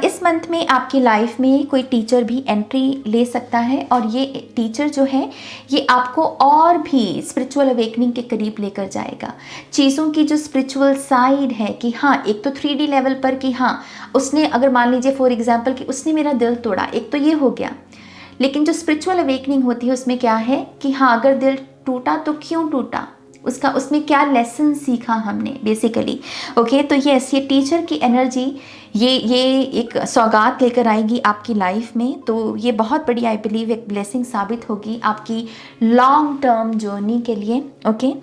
इस मंथ में आपकी लाइफ में कोई टीचर भी एंट्री ले सकता है, और ये टीचर जो है ये आपको और भी स्पिरिचुअल अवेकनिंग के करीब लेकर जाएगा। चीज़ों की जो स्पिरिचुअल साइड है कि हाँ, एक तो 3D लेवल पर कि हाँ उसने, अगर मान लीजिए फॉर एग्जांपल कि उसने मेरा दिल तोड़ा, एक तो ये हो गया। लेकिन जो स्पिरिचुअल अवेकनिंग होती है उसमें क्या है कि हाँ अगर दिल टूटा तो क्यों टूटा, उसमें क्या लेसन सीखा हमने बेसिकली। ओके, तो ये टीचर की एनर्जी ये एक सौगात लेकर आएगी आपकी लाइफ में। तो ये बहुत बड़ी आई बिलीव एक ब्लेसिंग साबित होगी आपकी लॉन्ग टर्म जर्नी के लिए। ओके,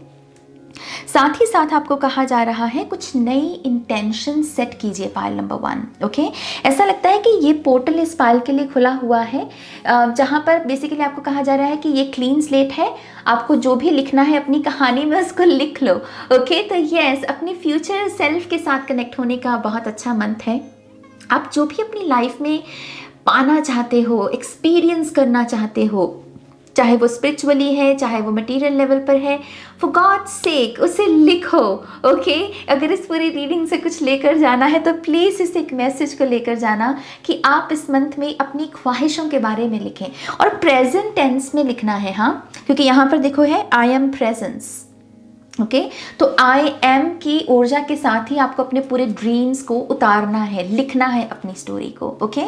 साथ ही साथ आपको कहा जा रहा है कुछ नई इंटेंशन सेट कीजिए पायल नंबर 1। ओके, ऐसा लगता है कि ये पोर्टल इस पायल के लिए खुला हुआ है, जहाँ पर बेसिकली आपको कहा जा रहा है कि ये क्लीन स्लेट है, आपको जो भी लिखना है अपनी कहानी में उसको लिख लो। ओके, तो यस अपनी फ्यूचर सेल्फ के साथ कनेक्ट होने का बहुत अच्छा मंथ है। आप जो भी अपनी लाइफ में पाना चाहते हो, एक्सपीरियंस करना चाहते हो, चाहे वो स्पिरिचुअली है, चाहे वो मटेरियल लेवल पर है, फॉर गॉड सेक उसे लिखो। ओके, अगर इस पूरी रीडिंग से कुछ लेकर जाना है तो प्लीज़ इस एक मैसेज को लेकर जाना कि आप इस मंथ में अपनी ख्वाहिशों के बारे में लिखें, और प्रेजेंट टेंस में लिखना है। हाँ, क्योंकि यहाँ पर देखो है आई एम प्रेजेंस। ओके, तो आई एम की ऊर्जा के साथ ही आपको अपने पूरे ड्रीम्स को उतारना है, लिखना है अपनी स्टोरी को। ओके,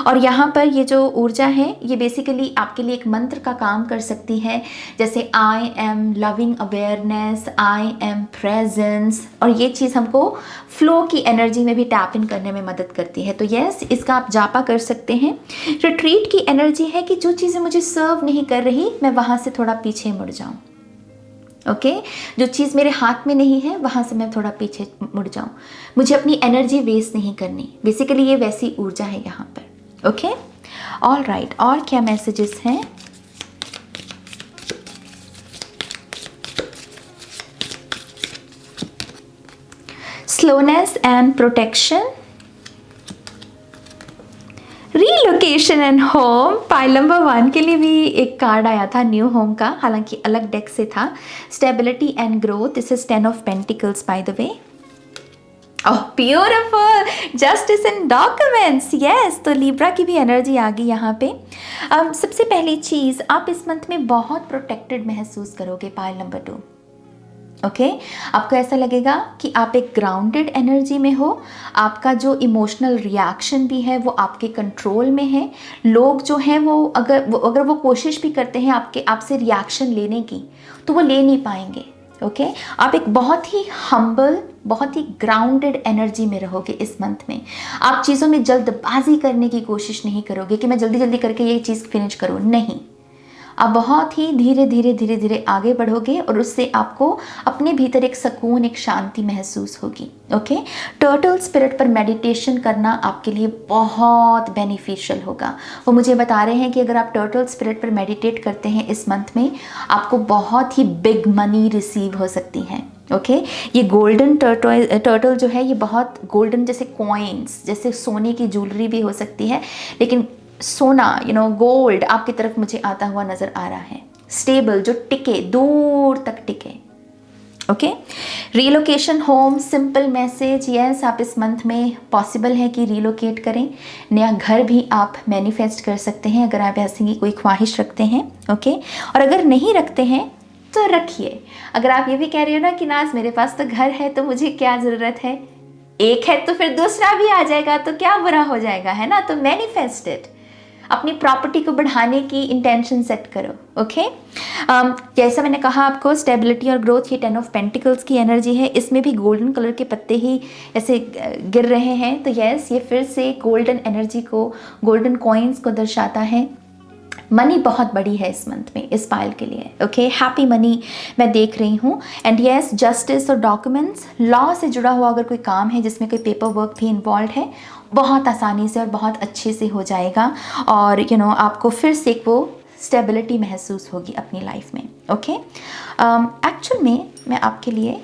और यहाँ पर ये जो ऊर्जा है ये बेसिकली आपके लिए एक मंत्र का काम कर सकती है, जैसे I am loving awareness, I am presence, और ये चीज़ हमको फ्लो की एनर्जी में भी टैप इन करने में मदद करती है। तो यस, इसका आप जापा कर सकते हैं। रिट्रीट की एनर्जी है कि जो चीज़ें मुझे सर्व नहीं कर रही मैं वहाँ से थोड़ा पीछे मुड़ जाऊँ। ओके, जो चीज़ मेरे हाथ में नहीं है वहाँ से मैं थोड़ा पीछे मुड़ जाऊँ, मुझे अपनी एनर्जी वेस्ट नहीं करनी। बेसिकली ये वैसी ऊर्जा है यहाँ पर। ओके, ऑल राइट, और क्या मैसेजेस हैं? Slowness and protection, relocation and home. Pile number 1 के लिए भी एक कार्ड आया था न्यू होम का, हालांकि अलग डेक से था। Stability and growth, this is 10 of pentacles by the way. Oh beautiful, justice and documents, yes. तो लिब्रा की भी एनर्जी आ गई यहाँ पे। सबसे पहली चीज़, आप इस मंथ में बहुत प्रोटेक्टेड महसूस करोगे पाइल नंबर 2। ओके, आपको ऐसा लगेगा कि आप एक ग्राउंडेड एनर्जी में हो, आपका जो इमोशनल रिएक्शन भी है वो आपके कंट्रोल में है। लोग जो हैं वो अगर वो कोशिश भी करते हैं आपसे रिएक्शन लेने की, तो वो ले नहीं पाएंगे। ओके, आप एक बहुत ही हम्बल, बहुत ही ग्राउंडेड एनर्जी में रहोगे इस मंथ में। आप चीज़ों में जल्दबाजी करने की कोशिश नहीं करोगे कि मैं जल्दी जल्दी करके ये चीज़ फिनिश करूँ, नहीं। आप बहुत ही धीरे धीरे आगे बढ़ोगे और उससे आपको अपने भीतर एक सुकून, एक शांति महसूस होगी। ओके, टर्टल स्पिरिट पर मेडिटेशन करना आपके लिए बहुत बेनिफिशियल होगा। वो मुझे बता रहे हैं कि अगर आप टर्टल स्पिरिट पर मेडिटेट करते हैं इस मंथ में, आपको बहुत ही बिग मनी रिसीव हो सकती है। ओके, ये गोल्डन टर्टल जो है ये बहुत गोल्डन, जैसे कॉइन्स, जैसे सोने की ज्वेलरी भी हो सकती है, लेकिन सोना गोल्ड आपकी तरफ मुझे आता हुआ नजर आ रहा है। स्टेबल, जो टिके, दूर तक टिके। Okay, relocation home, simple message, yes. आप इस मंथ में पॉसिबल है कि रीलोकेट करें, नया घर भी आप मैनिफेस्ट कर सकते हैं अगर आप ऐसी कोई ख्वाहिश रखते हैं। ओके, और अगर नहीं रखते हैं तो रखिए। अगर आप ये भी कह रहे हो ना कि नाज मेरे पास तो घर है तो मुझे क्या ज़रूरत है, एक है तो फिर दूसरा भी आ जाएगा तो क्या बुरा हो जाएगा, है ना। तो मैनिफेस्ट इट, अपनी प्रॉपर्टी को बढ़ाने की इंटेंशन सेट करो। ओके, जैसा मैंने कहा आपको, स्टेबिलिटी और ग्रोथ, ये 10 ऑफ पेंटिकल्स की एनर्जी है। इसमें भी गोल्डन कलर के पत्ते ही ऐसे गिर रहे हैं, तो यस, ये फिर से गोल्डन एनर्जी को, गोल्डन कॉइन्स को दर्शाता है। मनी बहुत बड़ी है इस मंथ में इस पाइल के लिए। ओके, हैप्पी मनी मैं देख रही हूँ। एंड यस, जस्टिस और डॉक्यूमेंट्स, लॉ से जुड़ा हुआ अगर कोई काम है जिसमें कोई पेपर वर्क भी इन्वॉल्व है, बहुत आसानी से और बहुत अच्छे से हो जाएगा। और आपको फिर से वो स्टेबिलिटी महसूस होगी अपनी लाइफ में। ओके, एक्चुअल में मैं आपके लिए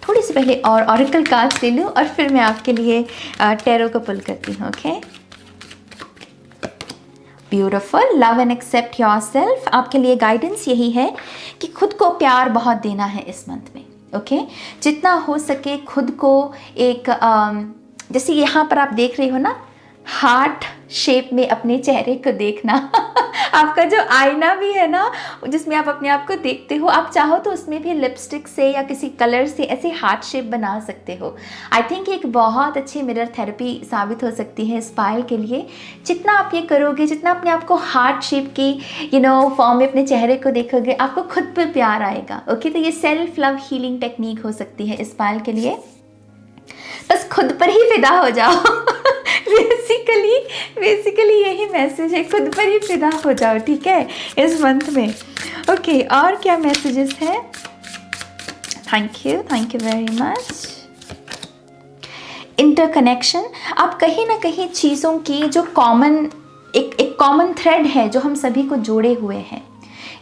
थोड़ी सी पहले और ऑरेकल कार्ड्स ले लूँ और फिर मैं आपके लिए टैरो को पुल करती हूँ। Okay, beautiful, love and accept yourself. आपके लिए गाइडेंस यही है कि खुद को प्यार बहुत देना है इस मंथ में। ओके, जितना हो सके खुद को एक जैसे यहाँ पर आप देख रहे हो ना, हार्ट शेप में अपने चेहरे को देखना आपका जो आईना भी है ना जिसमें आप अपने आप को देखते हो, आप चाहो तो उसमें भी लिपस्टिक से या किसी कलर से ऐसे हार्ट शेप बना सकते हो। आई थिंक एक बहुत अच्छी मिरर थेरेपी साबित हो सकती है इस पायल के लिए। जितना आप ये करोगे, जितना अपने आप को हार्ट शेप की फॉर्म में अपने चेहरे को देखोगे, आपको खुद पर प्यार आएगा। ओके, तो ये सेल्फ लव हीलिंग टेक्निक हो सकती है इस पायल के लिए। बस खुद पर ही फिदा हो जाओ बेसिकली यही मैसेज है, खुद पर ही फिदा हो जाओ, ठीक है, इस मंथ में। ओके, और क्या मैसेजेस हैं? Thank you very much. Interconnection, आप कहीं ना कहीं चीज़ों की जो कॉमन एक कॉमन थ्रेड है जो हम सभी को जोड़े हुए हैं,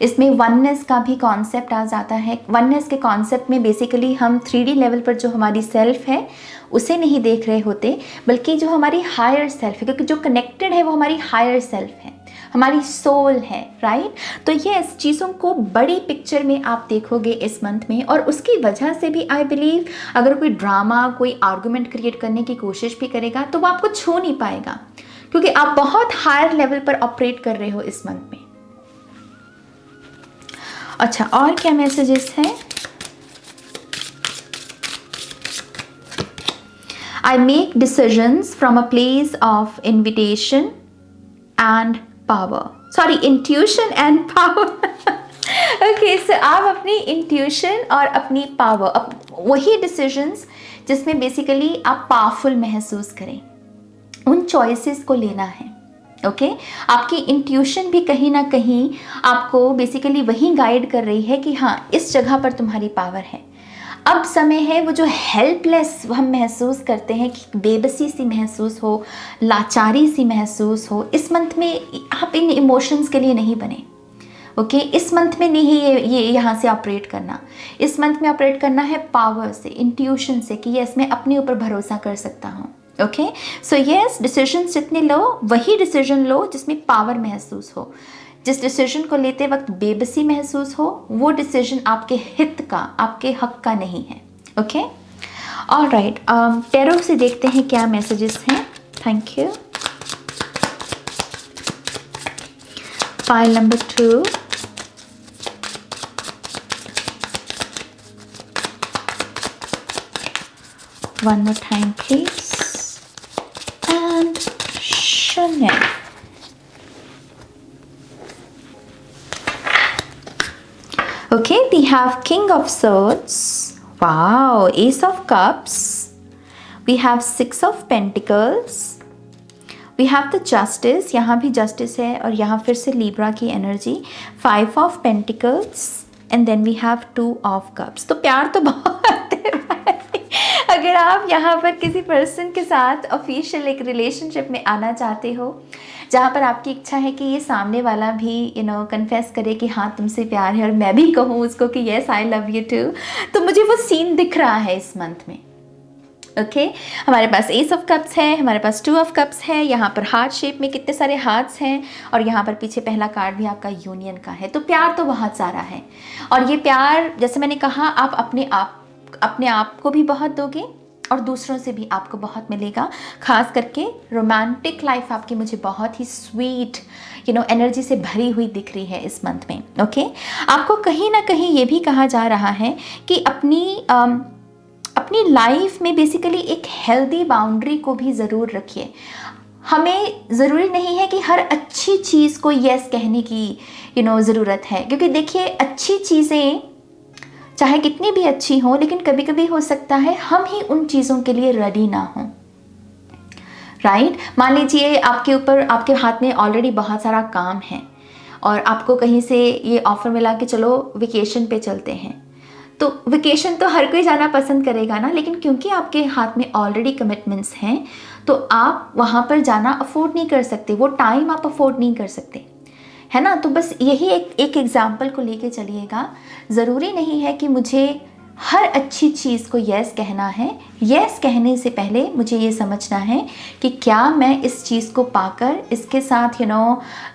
इसमें वननेस का भी कॉन्सेप्ट आ जाता है। वननेस के कॉन्सेप्ट में बेसिकली हम 3D लेवल पर जो हमारी सेल्फ है उसे नहीं देख रहे होते, बल्कि जो हमारी हायर सेल्फ है, क्योंकि जो कनेक्टेड है वो हमारी हायर सेल्फ है। हमारी सोल है, राइट। तो ये चीज़ों को बड़ी पिक्चर में आप देखोगे इस मंथ में, और उसकी वजह से भी आई बिलीव अगर कोई ड्रामा, कोई आर्गुमेंट क्रिएट करने की कोशिश भी करेगा तो वो आपको छू नहीं पाएगा, क्योंकि आप बहुत हायर लेवल पर ऑपरेट कर रहे हो इस मंथ में। अच्छा, और क्या मैसेजेस हैं? I make decisions from a place of intuition and power. Sorry, intuition and power. Okay, so आप अपनी इंट्यूशन और अपनी पावर, वही डिसीजंस जिसमें बेसिकली आप पावरफुल महसूस करें, उन चॉइसेस को लेना है। ओके, आपकी इंट्यूशन भी कहीं ना कहीं आपको बेसिकली वही गाइड कर रही है कि हाँ, इस जगह पर तुम्हारी पावर है। अब समय है, वो जो हेल्पलेस हम महसूस करते हैं कि बेबसी सी महसूस हो, लाचारी सी महसूस हो, इस मंथ में आप इन इमोशंस के लिए नहीं बने। ओके, इस मंथ में नहीं ये यहाँ से ऑपरेट करना। इस मंथ में ऑपरेट करना है पावर से, इंट्यूशन से, कि यस मैं अपने ऊपर भरोसा कर सकता हूँ। ओके, सो यस, डिसीजन जितने लो वही डिसीजन लो जिसमें पावर महसूस हो। जिस डिसीजन को लेते वक्त बेबसी महसूस हो, वो डिसीजन आपके हित का, आपके हक का नहीं है। ओके, ऑलराइट, टैरो से देखते हैं क्या मैसेजेस हैं। Thank you. File number 2, one more time please, and Chanel. Okay, we have King of Swords. Wow, Ace of Cups. We have Six of Pentacles. We have the Justice. यहाँ भी Justice है, और यहाँ फिर से Libra की energy. Five of Pentacles. And then we have Two of Cups. तो प्यार तो बहुत है भाई। अगर आप यहाँ पर किसी पर्सन के साथ ऑफिशियल एक रिलेशनशिप में आना चाहते हो, जहाँ पर आपकी इच्छा है कि ये सामने वाला भी कन्फेस करे कि हाँ तुमसे प्यार है, और मैं भी कहूँ उसको कि yes I love you too, तो मुझे वो सीन दिख रहा है इस मंथ में। ओके, हमारे पास एस ऑफ कप्स है, हमारे पास 2 ऑफ कप्स है, यहाँ पर हार्ट शेप में कितने सारे हार्ट्स हैं, और यहाँ पर पीछे पहला कार्ड भी आपका यूनियन का है। तो प्यार तो बहुत सारा है, और ये प्यार जैसे मैंने कहा आप अपने आप को भी बहुत दोगे, और दूसरों से भी आपको बहुत मिलेगा। खास करके रोमांटिक लाइफ आपकी मुझे बहुत ही स्वीट एनर्जी से भरी हुई दिख रही है इस मंथ में। ओके, आपको कहीं ना कहीं ये भी कहा जा रहा है कि अपनी लाइफ में बेसिकली एक हेल्दी बाउंड्री को भी ज़रूर रखिए। हमें ज़रूरी नहीं है कि हर अच्छी चीज़ को यस कहने की ज़रूरत है, क्योंकि देखिए अच्छी चीज़ें चाहे कितनी भी अच्छी हो, लेकिन कभी कभी हो सकता है हम ही उन चीज़ों के लिए रेडी ना हो, राइट। मान लीजिए आपके हाथ में ऑलरेडी बहुत सारा काम है, और आपको कहीं से ये ऑफ़र मिला कि चलो वेकेशन पे चलते हैं। तो वेकेशन तो हर कोई जाना पसंद करेगा ना, लेकिन क्योंकि आपके हाथ में ऑलरेडी कमिटमेंट्स हैं, तो आप वहाँ पर जाना अफोर्ड नहीं कर सकते, वो टाइम आप अफोर्ड नहीं कर सकते, है ना। तो बस यही एक एग्जाम्पल को लेके चलिएगा। ज़रूरी नहीं है कि मुझे हर अच्छी चीज़ को यस कहना है। यस कहने से पहले मुझे ये समझना है कि क्या मैं इस चीज़ को पाकर इसके साथ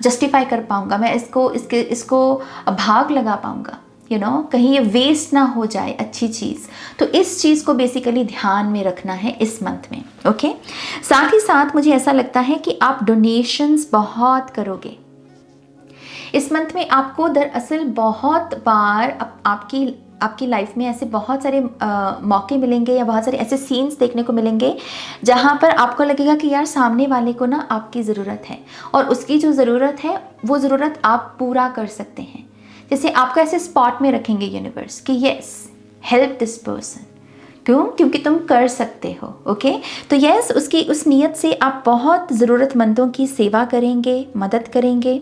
जस्टिफाई कर पाऊँगा, मैं इसको भाग लगा पाऊँगा, कहीं ये वेस्ट ना हो जाए अच्छी चीज़। तो इस चीज़ को बेसिकली ध्यान में रखना है इस मंथ में। ओके, साथ ही साथ मुझे ऐसा लगता है कि आप डोनेशंस बहुत करोगे इस मंथ में। आपको दरअसल बहुत बार आपकी लाइफ में ऐसे बहुत सारे मौके मिलेंगे, या बहुत सारे ऐसे सीन्स देखने को मिलेंगे जहाँ पर आपको लगेगा कि यार सामने वाले को ना आपकी ज़रूरत है, और उसकी जो ज़रूरत है वो ज़रूरत आप पूरा कर सकते हैं। जैसे आपको ऐसे स्पॉट में रखेंगे यूनिवर्स कि यस हेल्प दिस पर्सन, क्योंकि तुम कर सकते हो। ओके, तो यस उस नीयत से आप बहुत ज़रूरतमंदों की सेवा करेंगे, मदद करेंगे।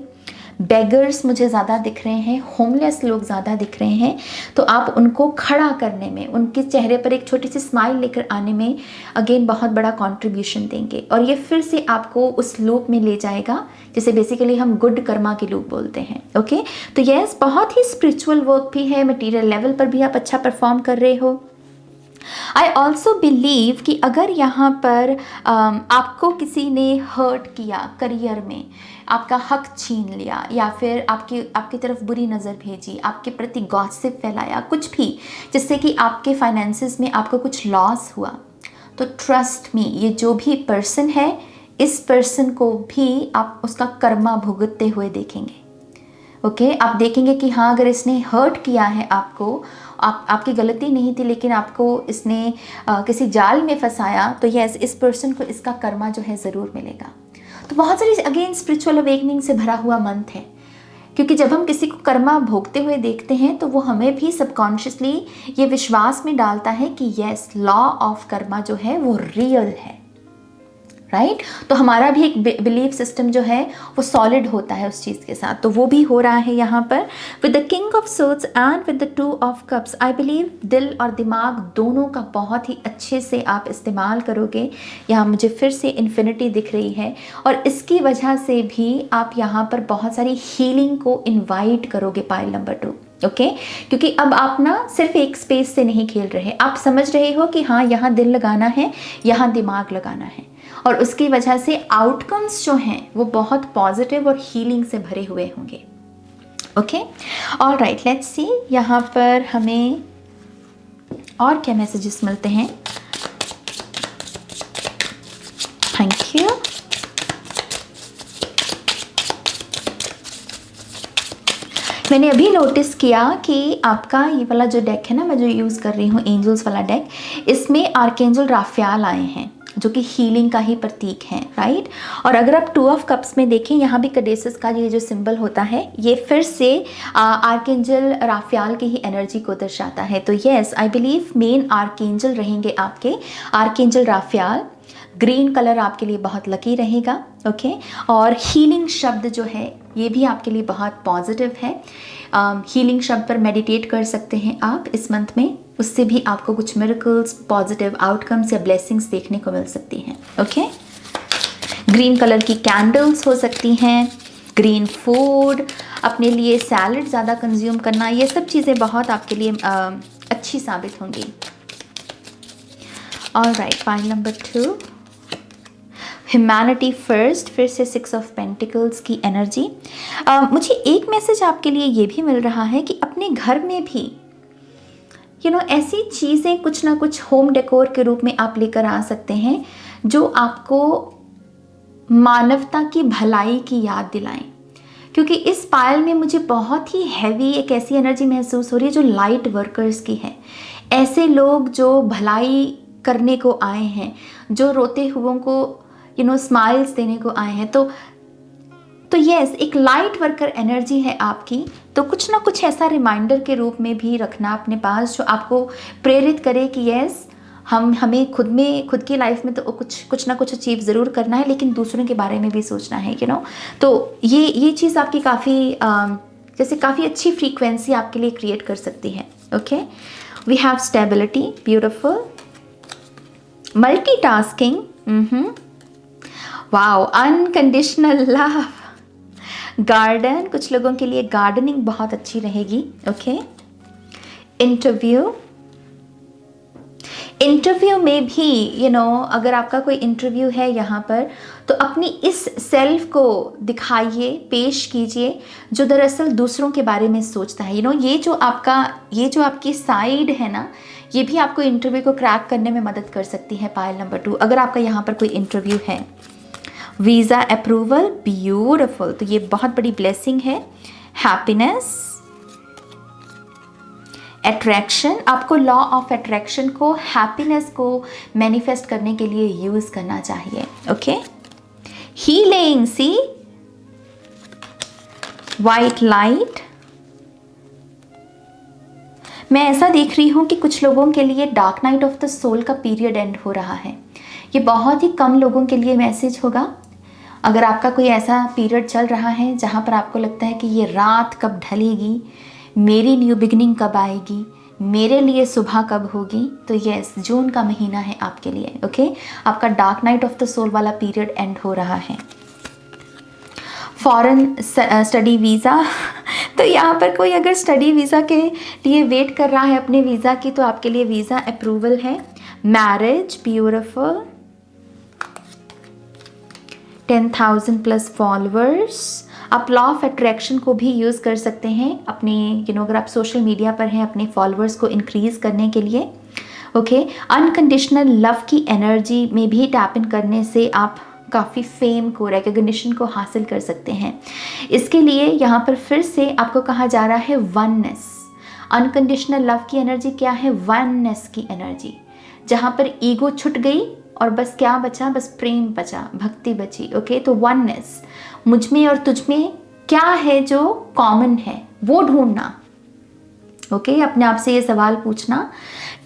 बेगर्स मुझे ज़्यादा दिख रहे हैं, होमलेस लोग ज़्यादा दिख रहे हैं, तो आप उनको खड़ा करने में, उनके चेहरे पर एक छोटी सी स्माइल लेकर आने में अगेन बहुत बड़ा कंट्रीब्यूशन देंगे, और ये फिर से आपको उस लूप में ले जाएगा जिसे बेसिकली हम गुड कर्मा की लूप बोलते हैं। ओके, तो यस बहुत ही स्पिरिचुअल वर्क भी है, मटीरियल लेवल पर भी आप अच्छा परफॉर्म कर रहे हो। आई ऑल्सो बिलीव कि अगर यहाँ पर आपको किसी ने हर्ट किया करियर में, आपका हक छीन लिया, या फिर आपकी तरफ बुरी नज़र भेजी, आपके प्रति गॉसिप फैलाया, कुछ भी जिससे कि आपके फाइनेंसिस में आपको कुछ लॉस हुआ, तो ट्रस्ट मी, ये जो भी पर्सन है, इस पर्सन को भी आप उसका कर्मा भुगतते हुए देखेंगे। ओके आप देखेंगे कि हाँ, अगर इसने हर्ट किया है आपको, आपकी गलती नहीं थी, लेकिन आपको इसने किसी जाल में फंसाया, तो यस, इस पर्सन को इसका कर्मा जो है ज़रूर मिलेगा। तो बहुत सारी अगेन स्पिरिचुअल अवेकनिंग से भरा हुआ मंथ है, क्योंकि जब हम किसी को कर्मा भोगते हुए देखते हैं तो वो हमें भी सबकॉन्शियसली ये विश्वास में डालता है कि यस, लॉ ऑफ कर्मा जो है वो रियल है, राइट तो हमारा भी एक बिलीफ सिस्टम जो है वो सॉलिड होता है उस चीज़ के साथ। तो वो भी हो रहा है यहाँ पर with the king of swords and with the two of cups. I believe दिल और दिमाग दोनों का बहुत ही अच्छे से आप इस्तेमाल करोगे। यहाँ मुझे फिर से इन्फिनिटी दिख रही है, और इसकी वजह से भी आप यहाँ पर बहुत सारी हीलिंग को इन्वाइट करोगे पाइल नंबर 2। ओके क्योंकि अब आप ना सिर्फ एक स्पेस से नहीं खेल रहे, आप समझ रहे हो कि हाँ, यहाँ दिल लगाना है, यहाँ दिमाग लगाना है, और उसकी वजह से आउटकम्स जो हैं वो बहुत पॉजिटिव और हीलिंग से भरे हुए होंगे। ओके ऑलराइट, लेट्स सी यहाँ पर हमें और क्या मैसेजेस मिलते हैं। Thank you. मैंने अभी नोटिस किया कि आपका ये वाला जो डेक है ना, मैं जो यूज़ कर रही हूँ एंजल्स वाला डेक, इसमें आर्कएंजल राफेल आए हैं जो कि हीलिंग का ही प्रतीक है, राइट। और अगर आप 2 ऑफ कप्स में देखें, यहाँ भी कडेसिस का ये जो सिंबल होता है, ये फिर से आर्कएंजल राफेल की ही एनर्जी को दर्शाता है। तो yes, I believe main archangel रहेंगे आपके आर्कएंजल राफेल। ग्रीन कलर आपके लिए बहुत लकी रहेगा। ओके और हीलिंग शब्द जो है ये भी आपके लिए बहुत पॉजिटिव है। हीलिंग शब्द पर मेडिटेट कर सकते हैं आप इस मंथ में, उससे भी आपको कुछ मिरेकल्स, पॉजिटिव आउटकम्स या ब्लेसिंग्स देखने को मिल सकती हैं। ओके ग्रीन कलर की कैंडल्स हो सकती हैं, ग्रीन फूड, अपने लिए सैलड ज़्यादा कंज्यूम करना, ये सब चीज़ें बहुत आपके लिए अच्छी साबित होंगी। Alright, pile number 2, humanity first, फिर से 6 ऑफ पेंटिकल्स की एनर्जी। मुझे एक मैसेज आपके लिए ये भी मिल रहा है कि अपने घर में भी ऐसी चीज़ें कुछ ना कुछ होम डेकोर के रूप में आप लेकर आ सकते हैं जो आपको मानवता की भलाई की याद दिलाएं। क्योंकि इस पायल में मुझे बहुत ही हैवी एक ऐसी एनर्जी महसूस हो रही है जो लाइट वर्कर्स की है। ऐसे लोग जो भलाई करने को आए हैं, जो रोते हुओं को स्माइल्स देने को आए हैं। तो यस, एक लाइट वर्कर एनर्जी है आपकी। तो कुछ ना कुछ ऐसा रिमाइंडर के रूप में भी रखना अपने पास जो आपको प्रेरित करे कि यस, हमें खुद की लाइफ में तो कुछ ना कुछ अचीव ज़रूर करना है, लेकिन दूसरों के बारे में भी सोचना है। तो ये चीज़ आपकी काफ़ी अच्छी फ्रीक्वेंसी आपके लिए क्रिएट कर सकती है। Okay we have stability, beautiful, multitasking, wow, unconditional love, garden, कुछ लोगों के लिए गार्डनिंग बहुत अच्छी रहेगी। ओके इंटरव्यू में भी अगर आपका कोई इंटरव्यू है यहाँ पर, तो अपनी इस सेल्फ को दिखाइए, पेश कीजिए जो दरअसल दूसरों के बारे में सोचता है। ये जो आपकी साइड है ना, ये भी आपको इंटरव्यू को क्रैक करने में मदद कर सकती है। पाइल नंबर 2, अगर आपका यहाँ पर कोई इंटरव्यू है, वीज़ा अप्रूवल, ब्यूटिफुल, तो ये बहुत बड़ी ब्लेसिंग है। हैप्पीनेस, अट्रैक्शन, आपको लॉ ऑफ अट्रैक्शन को, हैप्पीनेस को मैनिफेस्ट करने के लिए यूज़ करना चाहिए। ओके हीलिंग, सी, वाइट लाइट। मैं ऐसा देख रही हूँ कि कुछ लोगों के लिए dark night of the soul का पीरियड एंड हो रहा है। ये बहुत ही कम लोगों के लिए मैसेज होगा। अगर आपका कोई ऐसा पीरियड चल रहा है जहाँ पर आपको लगता है कि ये रात कब ढलेगी, मेरी न्यू बिगनिंग कब आएगी, मेरे लिए सुबह कब होगी, तो यस, जून का महीना है आपके लिए। ओके आपका dark night of the soul वाला पीरियड एंड हो रहा है। फॉरेन स्टडी वीज़ा तो यहाँ पर कोई अगर स्टडी वीज़ा के लिए वेट कर रहा है अपने वीज़ा की, तो आपके लिए वीज़ा अप्रूवल है। Marriage, beautiful, 10,000 plus followers. आप लॉ ऑफ अट्रैक्शन को भी यूज़ कर सकते हैं अपने अगर आप सोशल मीडिया पर हैं अपने फॉलोअर्स को इंक्रीज़ करने के लिए। ओके, अनकंडीशनल लव की एनर्जी में भी टैप इन करने से आप काफ़ी फेम को, रिकॉग्निशन को हासिल कर सकते हैं। इसके लिए यहाँ पर फिर से आपको कहा जा रहा है वननेस। अनकंडीशनल लव की एनर्जी क्या है? वननेस की एनर्जी, जहाँ पर ईगो छूट गई और बस क्या बचा? बस प्रेम बचा, भक्ति बची। ओके, तो वननेस, मुझ में और तुझ में क्या है जो कॉमन है वो ढूंढना। ओके, अपने आप से ये सवाल पूछना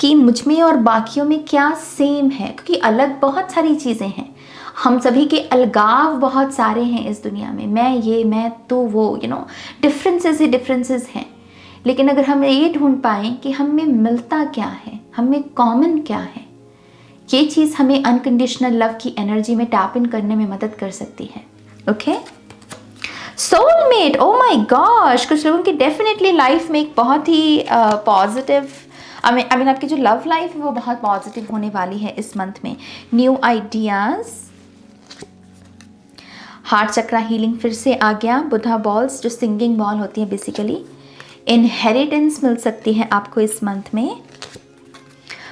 कि मुझ में और बाकियों में क्या सेम है, क्योंकि अलग बहुत सारी चीज़ें हैं, हम सभी के अलगाव बहुत सारे हैं इस दुनिया में, मैं ये, मैं तो वो, डिफरेंसेस ही डिफरेंसेस हैं। लेकिन अगर हम ये ढूंढ पाएँ कि हम में मिलता क्या है, हम में कॉमन क्या है, ये चीज़ हमें अनकंडीशनल लव की एनर्जी में टैप इन करने में मदद कर सकती है। Okay, soulmate, oh my gosh, कुछ लोगों की डेफिनेटली लाइफ में एक बहुत ही पॉजिटिव, आई मीन आपकी जो लव लाइफ है वो बहुत पॉजिटिव होने वाली है इस मंथ में। न्यू आइडियाज़, हार्ट चक्रा हीलिंग फिर से आ गया। बुधा बॉल्स जो सिंगिंग बॉल होती है बेसिकली, इनहेरिटेंस मिल सकती है आपको इस मंथ में।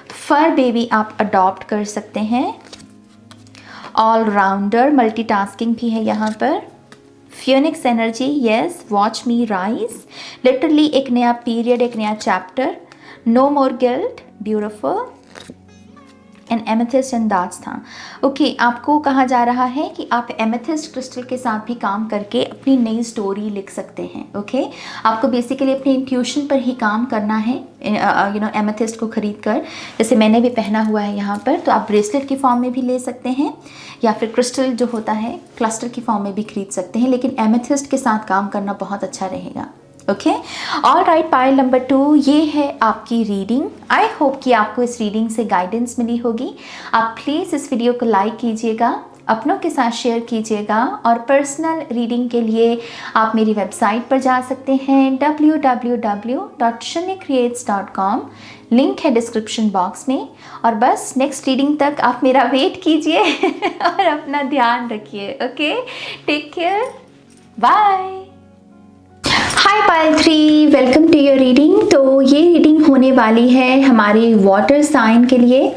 फर बेबी आप अडॉप्ट कर सकते हैं। ऑलराउंडर, मल्टीटास्किंग भी है यहाँ पर। Phoenix energy, yes, watch me rise, literally एक नया पीरियड, एक नया chapter. No more guilt, beautiful, and amethyst and that's था। ओके, आपको कहा जा रहा है कि आप एमेथिस्ट क्रिस्टल के साथ भी काम करके अपनी नई स्टोरी लिख सकते हैं। ओके, आपको बेसिकली अपने इंट्यूशन पर ही काम करना है। एमेथिस्ट को खरीद कर, जैसे मैंने भी पहना हुआ है यहाँ पर, तो आप ब्रेसलेट की फॉर्म में भी ले सकते हैं या फिर क्रिस्टल जो होता है क्लस्टर की फॉर्म में भी खरीद सकते हैं, लेकिन एमेथिस्ट के साथ काम करना बहुत अच्छा रहेगा। Okay, all right, pile number 2, ये है आपकी रीडिंग। आई होप कि आपको इस रीडिंग से गाइडेंस मिली होगी। आप प्लीज़ इस वीडियो को लाइक कीजिएगा, अपनों के साथ शेयर कीजिएगा, और पर्सनल रीडिंग के लिए आप मेरी वेबसाइट पर जा सकते हैं www.shunycreates.com, लिंक है डिस्क्रिप्शन बॉक्स में। और बस नेक्स्ट रीडिंग तक आप मेरा वेट कीजिए और अपना ध्यान रखिए। Okay, take care, bye. Hi pile 3, welcome to your reading. तो ये रीडिंग होने वाली है हमारे वाटर साइन के लिए,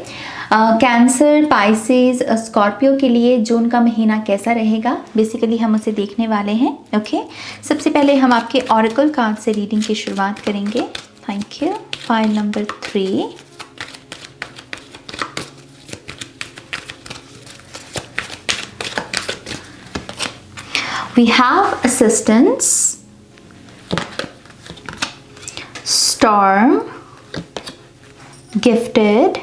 कैंसर, पाइसेस, स्कॉर्पियो के लिए जून का महीना कैसा रहेगा, बेसिकली हम उसे देखने वाले हैं। ओके, सबसे पहले हम आपके ऑरेकल कार्ड से रीडिंग की शुरुआत करेंगे। Thank you. File number 3, we have assistance, storm, gifted,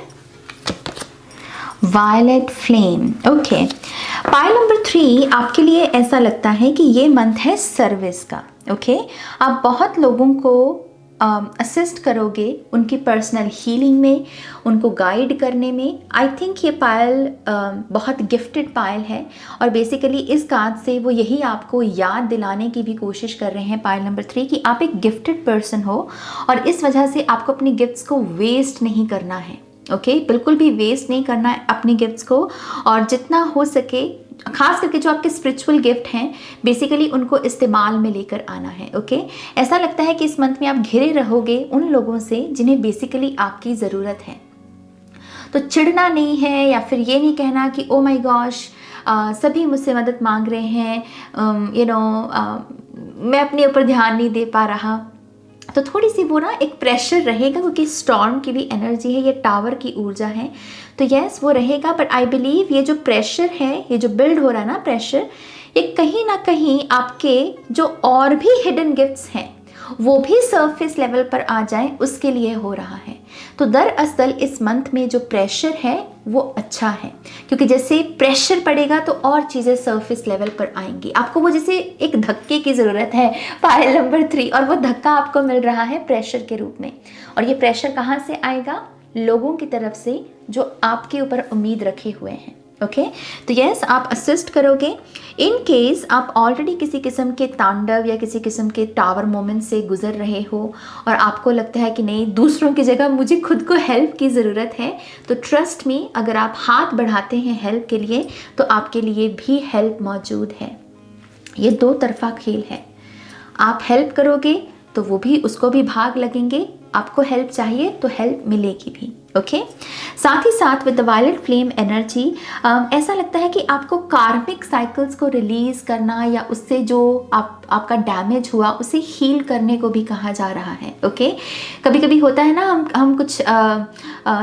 violet flame. Okay, pile number 3, आपके लिए ऐसा लगता है कि ये मंथ है सर्विस का। ओके, आप बहुत लोगों को असिस्ट करोगे उनकी पर्सनल हीलिंग में, उनको गाइड करने में। आई थिंक ये पायल बहुत गिफ्टेड पायल है, और बेसिकली इस कार्ड से वो यही आपको याद दिलाने की भी कोशिश कर रहे हैं पायल नंबर 3 कि आप एक गिफ्टेड पर्सन हो, और इस वजह से आपको अपनी गिफ्ट्स को वेस्ट नहीं करना है। ओके, बिल्कुल भी वेस्ट नहीं करना है अपनी गिफ्ट्स को, और जितना हो सके, खास करके जो आपके स्पिरिचुअल गिफ्ट हैं, बेसिकली उनको इस्तेमाल में लेकर आना है। ओके, ऐसा लगता है कि इस मंथ में आप घिरे रहोगे उन लोगों से जिन्हें बेसिकली आपकी ज़रूरत है। तो चिढ़ना नहीं है, या फिर ये नहीं कहना कि ओ माय गॉश सभी मुझसे मदद मांग रहे हैं, मैं अपने ऊपर ध्यान नहीं दे पा रहा। तो थोड़ी सी वो ना एक प्रेशर रहेगा, क्योंकि स्टॉर्म की भी एनर्जी है, ये टावर की ऊर्जा है, तो यस वो रहेगा। बट आई बिलीव ये जो प्रेशर है, ये जो बिल्ड हो रहा है ना प्रेशर, ये कहीं ना कहीं आपके जो और भी हिडन गिफ्ट्स हैं वो भी सरफेस लेवल पर आ जाए, उसके लिए हो रहा है। तो दरअसल इस मंथ में जो प्रेशर है वो अच्छा है, क्योंकि जैसे प्रेशर पड़ेगा तो और चीज़ें सरफेस लेवल पर आएंगी। आपको वो जैसे एक धक्के की ज़रूरत है पायल नंबर 3, और वो धक्का आपको मिल रहा है प्रेशर के रूप में। और ये प्रेशर कहाँ से आएगा? लोगों की तरफ से जो आपके ऊपर उम्मीद रखे हुए हैं। ओके तो यस आप असिस्ट करोगे। इन केस आप ऑलरेडी किसी किस्म के तांडव या किसी किस्म के टावर मोमेंट से गुजर रहे हो और आपको लगता है कि नहीं दूसरों की जगह मुझे खुद को हेल्प की ज़रूरत है, तो ट्रस्ट मी अगर आप हाथ बढ़ाते हैं हेल्प के लिए तो आपके लिए भी हेल्प मौजूद है। ये दो तरफा खेल है, आप हेल्प करोगे तो वो भी उसको भी भाग लगेंगे, आपको हेल्प चाहिए तो हेल्प मिलेगी भी। ओके साथ ही साथ with the violet flame energy ऐसा लगता है कि आपको कार्मिक साइकिल्स को रिलीज़ करना या उससे जो आपका डैमेज हुआ उसे हील करने को भी कहा जा रहा है। ओके कभी कभी होता है ना हम कुछ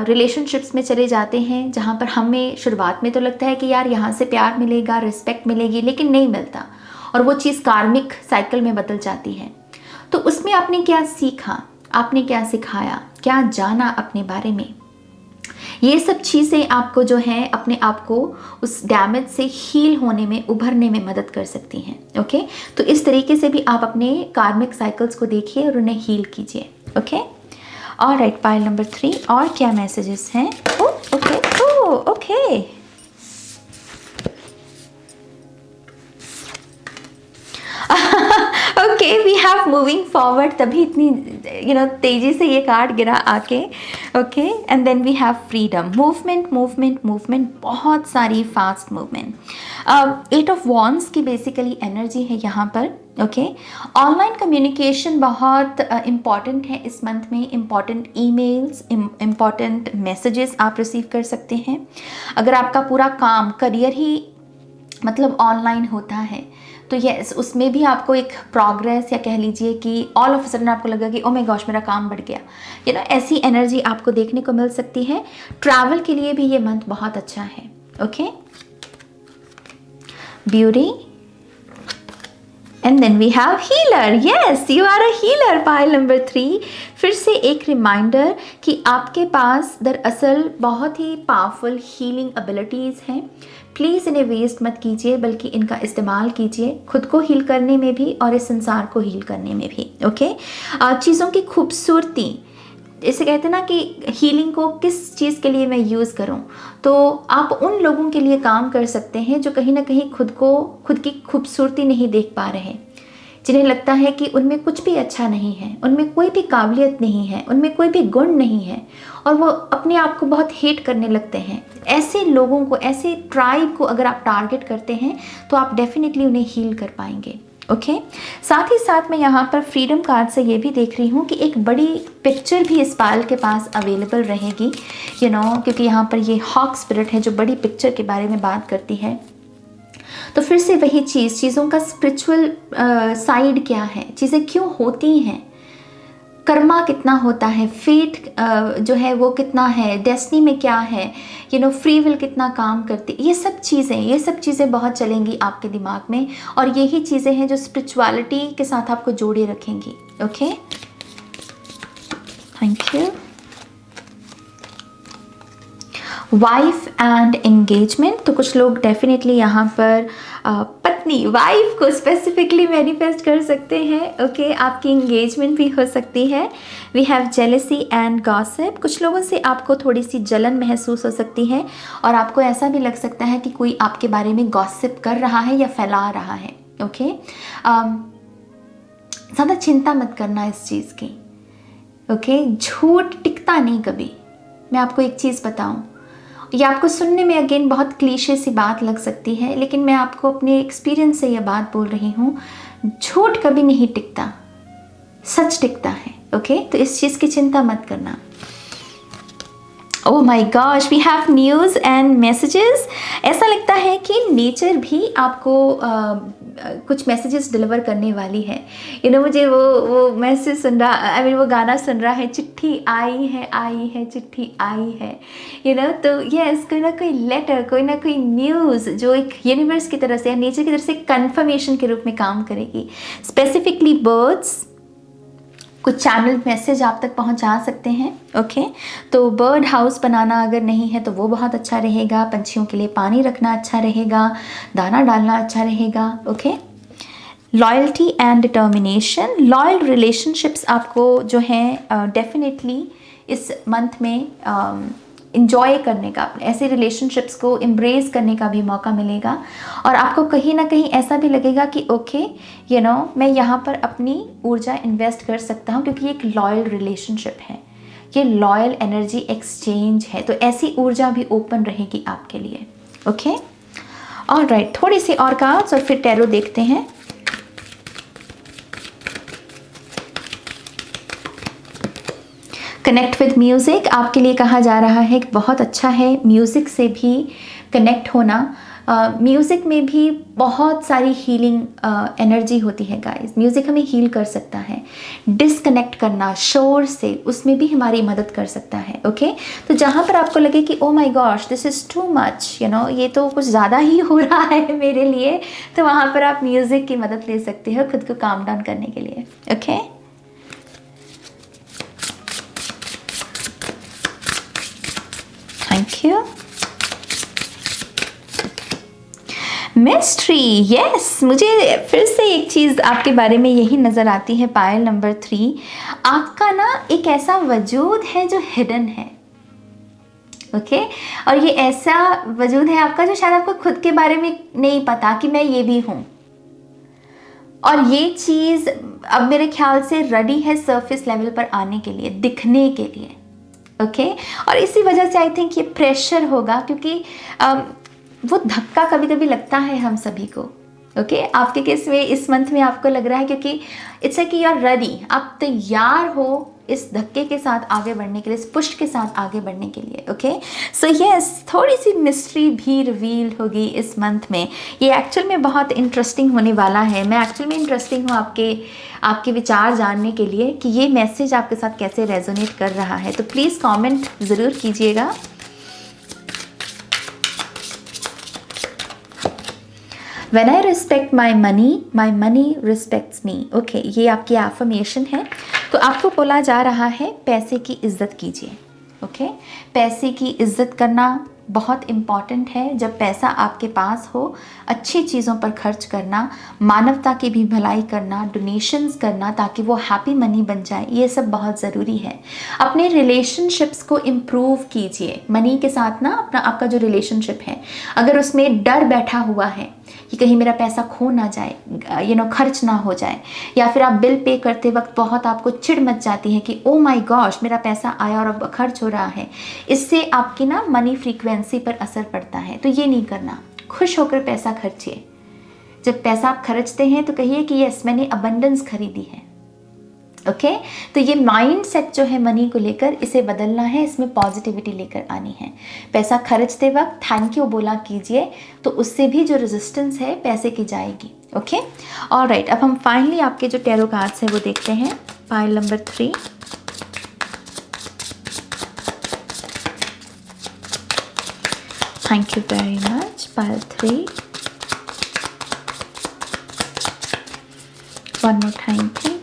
रिलेशनशिप्स में चले जाते हैं जहाँ पर हमें शुरुआत में तो लगता है कि यार यहाँ से प्यार मिलेगा, रिस्पेक्ट मिलेगी, लेकिन नहीं मिलता और वो चीज़ कार्मिक साइकिल में बदल जाती है। तो उसमें आपने क्या सीखा, आपने क्या सिखाया, क्या जाना अपने बारे में, ये सब चीज़ें आपको जो है अपने आप को उस डैमेज से हील होने में, उभरने में मदद कर सकती हैं। ओके तो इस तरीके से भी आप अपने कार्मिक साइकिल्स को देखिए और उन्हें हील कीजिए। ओके ऑलराइट पाइल नंबर 3 और क्या मैसेजेस हैं? Okay okay we have moving forward, तभी इतनी तेजी से ये कार्ड गिरा आके। Okay and then we have freedom, movement movement movement, बहुत सारी फास्ट मूवमेंट। 8 ऑफ वॉन्ड्स की बेसिकली एनर्जी है यहाँ पर। ओके ऑनलाइन कम्युनिकेशन बहुत इम्पॉर्टेंट है इस मंथ में, इम्पॉर्टेंट ईमेल्स, इम्पॉर्टेंट मैसेजेस आप रिसीव कर सकते हैं। अगर आपका पूरा काम करियर ही मतलब ऑनलाइन होता है तो यस उसमें भी आपको एक प्रोग्रेस या कह लीजिए कि ऑल ऑफ सडन आपको लगा कि ओ माय गॉश मेरा काम बढ़ गया, ऐसी एनर्जी आपको देखने को मिल सकती है। ट्रैवल के लिए भी ये मंथ बहुत अच्छा है। Okay beauty and then we have healer, yes you are a healer, pile number 3। फिर से एक रिमाइंडर कि आपके पास दरअसल बहुत ही पावरफुल हीलिंग एबिलिटीज़ हैं। प्लीज़ इन्हें वेस्ट मत कीजिए बल्कि इनका इस्तेमाल कीजिए खुद को हील करने में भी और इस संसार को हील करने में भी। ओके चीज़ों की खूबसूरती, इसे कहते हैं ना कि हीलिंग को किस चीज़ के लिए मैं यूज़ करूं, तो आप उन लोगों के लिए काम कर सकते हैं जो कहीं ना कहीं खुद की खूबसूरती नहीं देख पा रहे, जिन्हें लगता है कि उनमें कुछ भी अच्छा नहीं है, उनमें कोई भी काबिलियत नहीं है, उनमें कोई भी गुण नहीं है और वो अपने आप को बहुत हेट करने लगते हैं। ऐसे लोगों को, ऐसे ट्राइब को अगर आप टारगेट करते हैं तो आप डेफिनेटली उन्हें हील कर पाएंगे। ओके साथ ही साथ मैं यहाँ पर फ्रीडम कार्ड से ये भी देख रही हूँ कि एक बड़ी पिक्चर भी इस पायल के पास अवेलेबल रहेगी, क्योंकि यहाँ पर ये हॉक स्पिरिट है जो बड़ी पिक्चर के बारे में बात करती है। तो फिर से वही चीज़ों का स्पिरिचुअल साइड क्या है, चीज़ें क्यों होती हैं, कर्मा कितना होता है, फेट जो है वो कितना है, डेस्टिनी में क्या है, फ्री विल कितना काम करती, ये सब चीज़ें बहुत चलेंगी आपके दिमाग में और यही चीज़ें हैं जो स्पिरिचुअलिटी के साथ आपको जोड़े रखेंगी। Okay thank you. Wife and engagement, तो कुछ लोग डेफिनेटली यहाँ पर पत्नी, वाइफ को स्पेसिफिकली मैनिफेस्ट कर सकते हैं। ओके आपकी एंगेजमेंट भी हो सकती है। We have jealousy and gossip, कुछ लोगों से आपको थोड़ी सी जलन महसूस हो सकती है और आपको ऐसा भी लग सकता है कि कोई आपके बारे में गॉसिप कर रहा है या फैला रहा है। ओके ज़्यादा चिंता मत करना इस चीज़ की। ओके झूठ टिकता नहीं कभी। मैं आपको एक चीज़ बताऊं, ये आपको सुनने में अगेन बहुत क्लीशे सी बात लग सकती है, लेकिन मैं आपको अपने एक्सपीरियंस से ये बात बोल रही हूँ, झूठ कभी नहीं टिकता, सच टिकता है। ओके तो इस चीज़ की चिंता मत करना। Oh my gosh we have news and messages. ऐसा लगता है कि नेचर भी आपको कुछ मैसेजेस डिलीवर करने वाली है। मुझे वो मैसेज सुन रहा, वो गाना सुन रहा है, चिट्ठी आई है चिट्ठी आई है। तो यस कोई ना कोई लेटर, कोई ना कोई न्यूज़ जो एक यूनिवर्स की तरफ से या नेचर की तरफ से कंफर्मेशन के रूप में काम करेगी। स्पेसिफिकली बर्ड्स कुछ चैनल मैसेज आप तक पहुंचा सकते हैं। ओके तो बर्ड हाउस बनाना अगर नहीं है तो वो बहुत अच्छा रहेगा, पंछियों के लिए पानी रखना अच्छा रहेगा, दाना डालना अच्छा रहेगा। Okay loyalty and determination, loyal relationships आपको जो हैं डेफिनेटली इस मंथ में इंजॉय करने का, ऐसे रिलेशनशिप्स को एम्ब्रेस करने का भी मौका मिलेगा। और आपको कहीं ना कहीं ऐसा भी लगेगा कि ओके मैं यहाँ पर अपनी ऊर्जा इन्वेस्ट कर सकता हूँ, क्योंकि ये एक लॉयल रिलेशनशिप है, ये लॉयल एनर्जी एक्सचेंज है। तो ऐसी ऊर्जा भी ओपन रहेगी आपके लिए। ओके, ऑलराइट, थोड़ी सी और कार्ड्स और फिर टैरो देखते हैं। कनेक्ट विद म्यूज़िक आपके लिए कहा जा रहा है कि बहुत अच्छा है म्यूज़िक से भी कनेक्ट होना। म्यूज़िक में भी बहुत सारी हीलिंग एनर्जी होती है गाइस। म्यूज़िक हमें हील कर सकता है, डिसकनेक्ट करना शोर से, उसमें भी हमारी मदद कर सकता है। ओके, तो जहाँ पर आपको लगे कि oh my gosh this is too much, ये तो कुछ ज़्यादा ही हो रहा है मेरे लिए, तो वहाँ पर आप म्यूज़िक की मदद ले सकते हो खुद को काम डाउन करने के लिए। Okay, thank you. Mystery, yes, मुझे फिर से एक चीज़ आपके बारे में यही नज़र आती है पायल नंबर 3। आपका ना एक ऐसा वजूद है जो हिडन है। ओके, और ये ऐसा वजूद है आपका जो शायद आपको खुद के बारे में नहीं पता कि मैं ये भी हूँ। और ये चीज़ अब मेरे ख्याल से रेडी है सरफेस लेवल पर आने के लिए, दिखने के लिए। ओके, और इसी वजह से आई थिंक ये प्रेशर होगा, क्योंकि वो धक्का कभी कभी लगता है हम सभी को। ओके, आपके केस में इस मंथ में आपको लग रहा है क्योंकि it's like you are ready, आप तैयार हो इस धक्के के साथ आगे बढ़ने के लिए, इस पुश के साथ आगे बढ़ने के लिए। ओके, सो यस, थोड़ी सी मिस्ट्री भी रिवील होगी इस मंथ में। ये एक्चुअल में बहुत इंटरेस्टिंग होने वाला है। मैं एक्चुअल में इंटरेस्टिंग हूँ आपके विचार जानने के लिए कि ये मैसेज आपके साथ कैसे रेजोनेट कर रहा है। तो प्लीज़ कॉमेंट ज़रूर कीजिएगा। When I respect my money respects me. Okay, ये आपकी एफर्मेशन है। तो आपको बोला जा रहा है पैसे की इज्जत कीजिए। ओके, पैसे की इज्जत करना बहुत इम्पॉर्टेंट है। जब पैसा आपके पास हो, अच्छी चीज़ों पर खर्च करना, मानवता की भी भलाई करना, डोनेशंस करना ताकि वो हैप्पी मनी बन जाए, ये सब बहुत ज़रूरी है। अपने रिलेशनशिप्स को इम्प्रूव कीजिए। मनी के साथ ना आपका जो रिलेशनशिप है, अगर उसमें डर बैठा हुआ है कि कहीं मेरा पैसा खो ना जाए, खर्च ना हो जाए, या फिर आप बिल पे करते वक्त बहुत आपको चिढ़ मच जाती है कि ओ माय गॉश मेरा पैसा आया और अब खर्च हो रहा है, इससे आपकी ना मनी फ्रीक्वेंसी पर असर पड़ता है। तो ये नहीं करना, खुश होकर पैसा खर्चिए। जब पैसा आप खर्चते हैं तो कहिए कि यस, मैंने अबंडेंस खरीदी है। ओके, तो ये माइंड सेट जो है मनी को लेकर, इसे बदलना है, इसमें पॉजिटिविटी लेकर आनी है। पैसा खर्चते वक्त थैंक यू बोला कीजिए, तो उससे भी जो रेजिस्टेंस है पैसे की जाएगी। ओके, ऑलराइट, अब हम फाइनली आपके जो टैरो कार्ड्स हैं वो देखते हैं। Pile number 3, thank you very much. Pile 3, one more time please,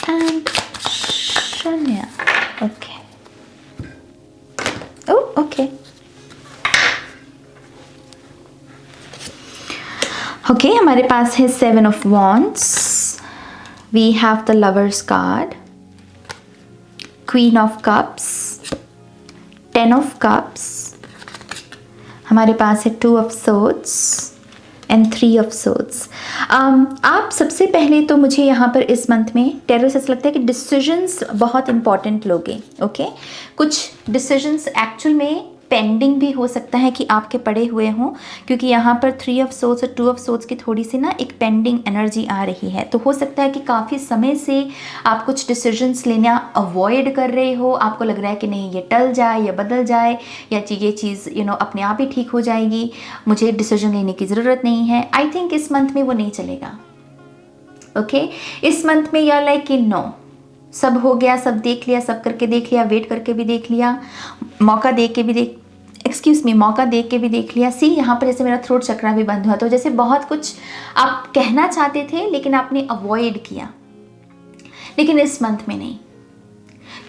and Shanya. Okay. Oh, okay. Okay, हमारे पास है 7 of Wands. We have the Lovers card, Queen of Cups, 10 of Cups. हमारे पास है 2 of Swords and 3 of Swords. आप सबसे पहले तो मुझे यहाँ पर इस मंथ में टैरो से लगता है कि डिसीजंस बहुत इंपॉर्टेंट लोगे। ओके, कुछ डिसीजंस एक्चुअल में पेंडिंग भी हो सकता है कि आपके पड़े हुए हों, क्योंकि यहाँ पर 3 of Swords और 2 of Swords की थोड़ी सी ना एक पेंडिंग एनर्जी आ रही है। तो हो सकता है कि काफ़ी समय से आप कुछ डिसीजंस लेना अवॉइड कर रहे हो। आपको लग रहा है कि नहीं, ये टल जाए या बदल जाए, या ये चीज़ अपने आप ही ठीक हो जाएगी, मुझे डिसीजन लेने की ज़रूरत नहीं है। आई थिंक इस मंथ में वो नहीं चलेगा। ओके, इस मंथ में यह लाइक कि नो, सब हो गया, सब देख लिया, सब करके देख लिया, वेट करके भी देख लिया, मौका दे के भी मौका दे के भी देख लिया। सी, यहाँ पर जैसे मेरा थ्रोट चक्रा भी बंद हुआ, तो जैसे बहुत कुछ आप कहना चाहते थे लेकिन आपने अवॉइड किया। लेकिन इस मंथ में नहीं,